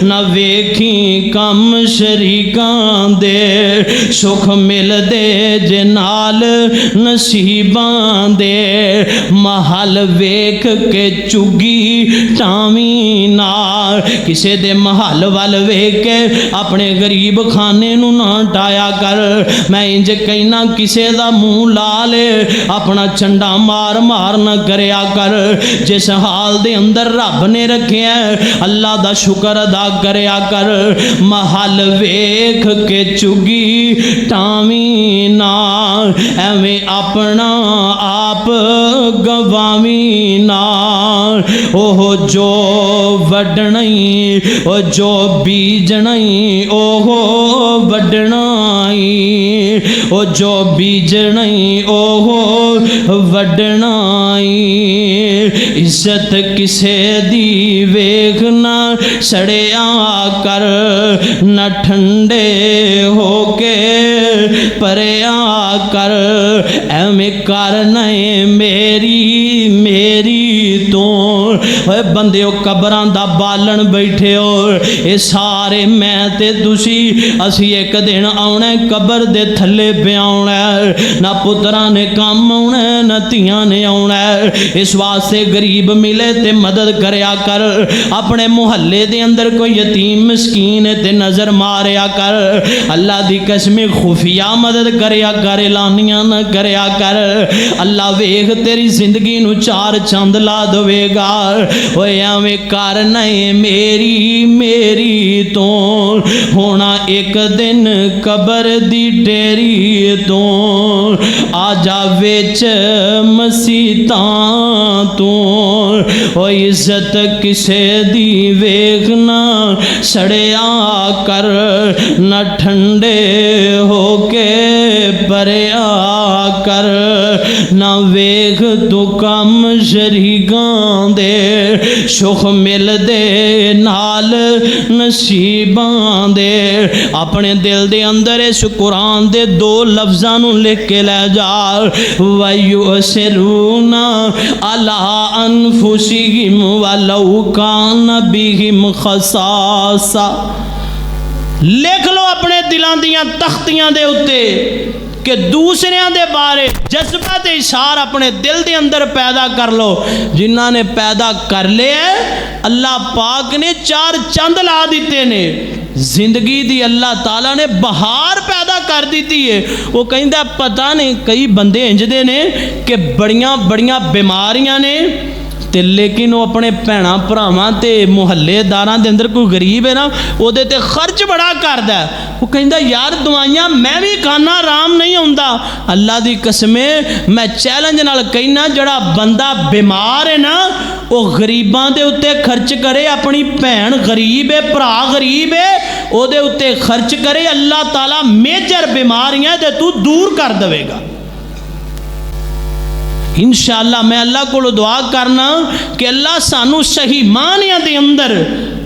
न वेखी कम शरीकां दे, सुख मिलदे जे नाल नसीबां दे, महल वेख के चुगी टावी ना, किसे दे महल वाल वेख के अपने गरीब खाने नू ना टाया कर। मैं इंज कहना किसे दा मुँह ला ले अपना चंडा मार मार न करया कर। जिस हाल दे अंदर रब ने रखिया अल्लाह दा शुक्र अदा करया कर। महल वेख के चुगी टावी ना, एवें अपना आप गवावी ना, ओह जो वडणई ओ जो बीजणई ओहो वडणाई, ओ जो बीजणई ओहो वडणाई। इज्जत किसे दी वेखना सड़िया कर, न ठंडे होके परया कर, एवें कर नहीं मेरी मेरी तो बंदे कबरां दा बालन बैठे हो, ये सारे मैं ते तुसी असी एक दिन आना कबर दे थले ब्याउना, ना पुत्रा ने काम आना ना धियां ने आना। इस वास्ते गरीब मिले ते मदद करया कर, अपने मुहल्ले दे अंदर कोई यतीम मस्कीन है ते नज़र मारया कर। अल्लाह दी कसम खुफिया मदद करया कर, ऐलानियां न करया कर। अल्लाह वेख तेरी जिंदगी नू चार चंद ला देवेगा। ओए एवें कर नहीं मेरी मेरी तो होना एक दिन कबर दी डेरी तो, आजा विच मसीतां तो, ओ इज्जत किसे दी वेखना सड़िया कर, न ठंडे होके परया कर, न वेख तू कम शरीकां दे, सुख मिलदे नाल नसीबां दे। अपने दिल दे अंदर इस कुरान दे दो लफ्ज़ां नू लिख के ले जा, वयुसिरूना अला अनफुसिहिम वलौ कान बिहिम खसासा। लिख लो अपने दिलां दियां तख्तियां दे उत्ते कि दूसरियां दे बारे जज्बा ते इशार अपने दिल दे अंदर पैदा कर लो। जिन्हां ने पैदा कर लिया अल्लाह पाक ने चार चंद ला दिते ने, जिंदगी दी अल्लाह ताला ने बहार पैदा कर दी है। वो कहता पता नहीं कई बंदे इंजदे ने कि बड़ियां बड़ियां बीमारियां ने ते लेकिन वो अपने भैणा भरावां ते मुहल्लेदारां दे अंदर कोई गरीब है ना उहदे ते खर्च बड़ा करदा है। वो कहता यार दवाइयां मैं भी खाना आराम नहीं आउंदा। अल्लाह दी कसमे मैं चैलेंज नाल कहना जड़ा बंदा बीमार है ना वो गरीबां दे उत्ते खर्च करे, अपनी भैन गरीब है भरा गरीब है उहदे उत्ते खर्च करे, अल्लाह ताला मेजर बीमारियां ते तू दूर कर देवेगा इंशाअल्लाह। मैं अल्लाह को दुआ करना कि अल्लाह सानू सही मानिया दे अंदर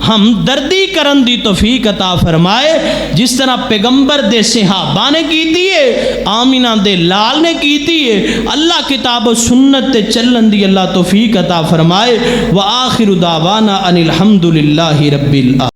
हमदर्दी करन दी तौफीक अता फरमाए, जिस तरह पैगंबर दे सहाबा ने की है, आमिना दे लाल ने की है। अल्लाह किताब सुन्नत ते चलन दी अल्लाह तौफीक अता फरमाए। व आखिरु दावाना अनिल हम्दुलिल्लाहि रब्बिल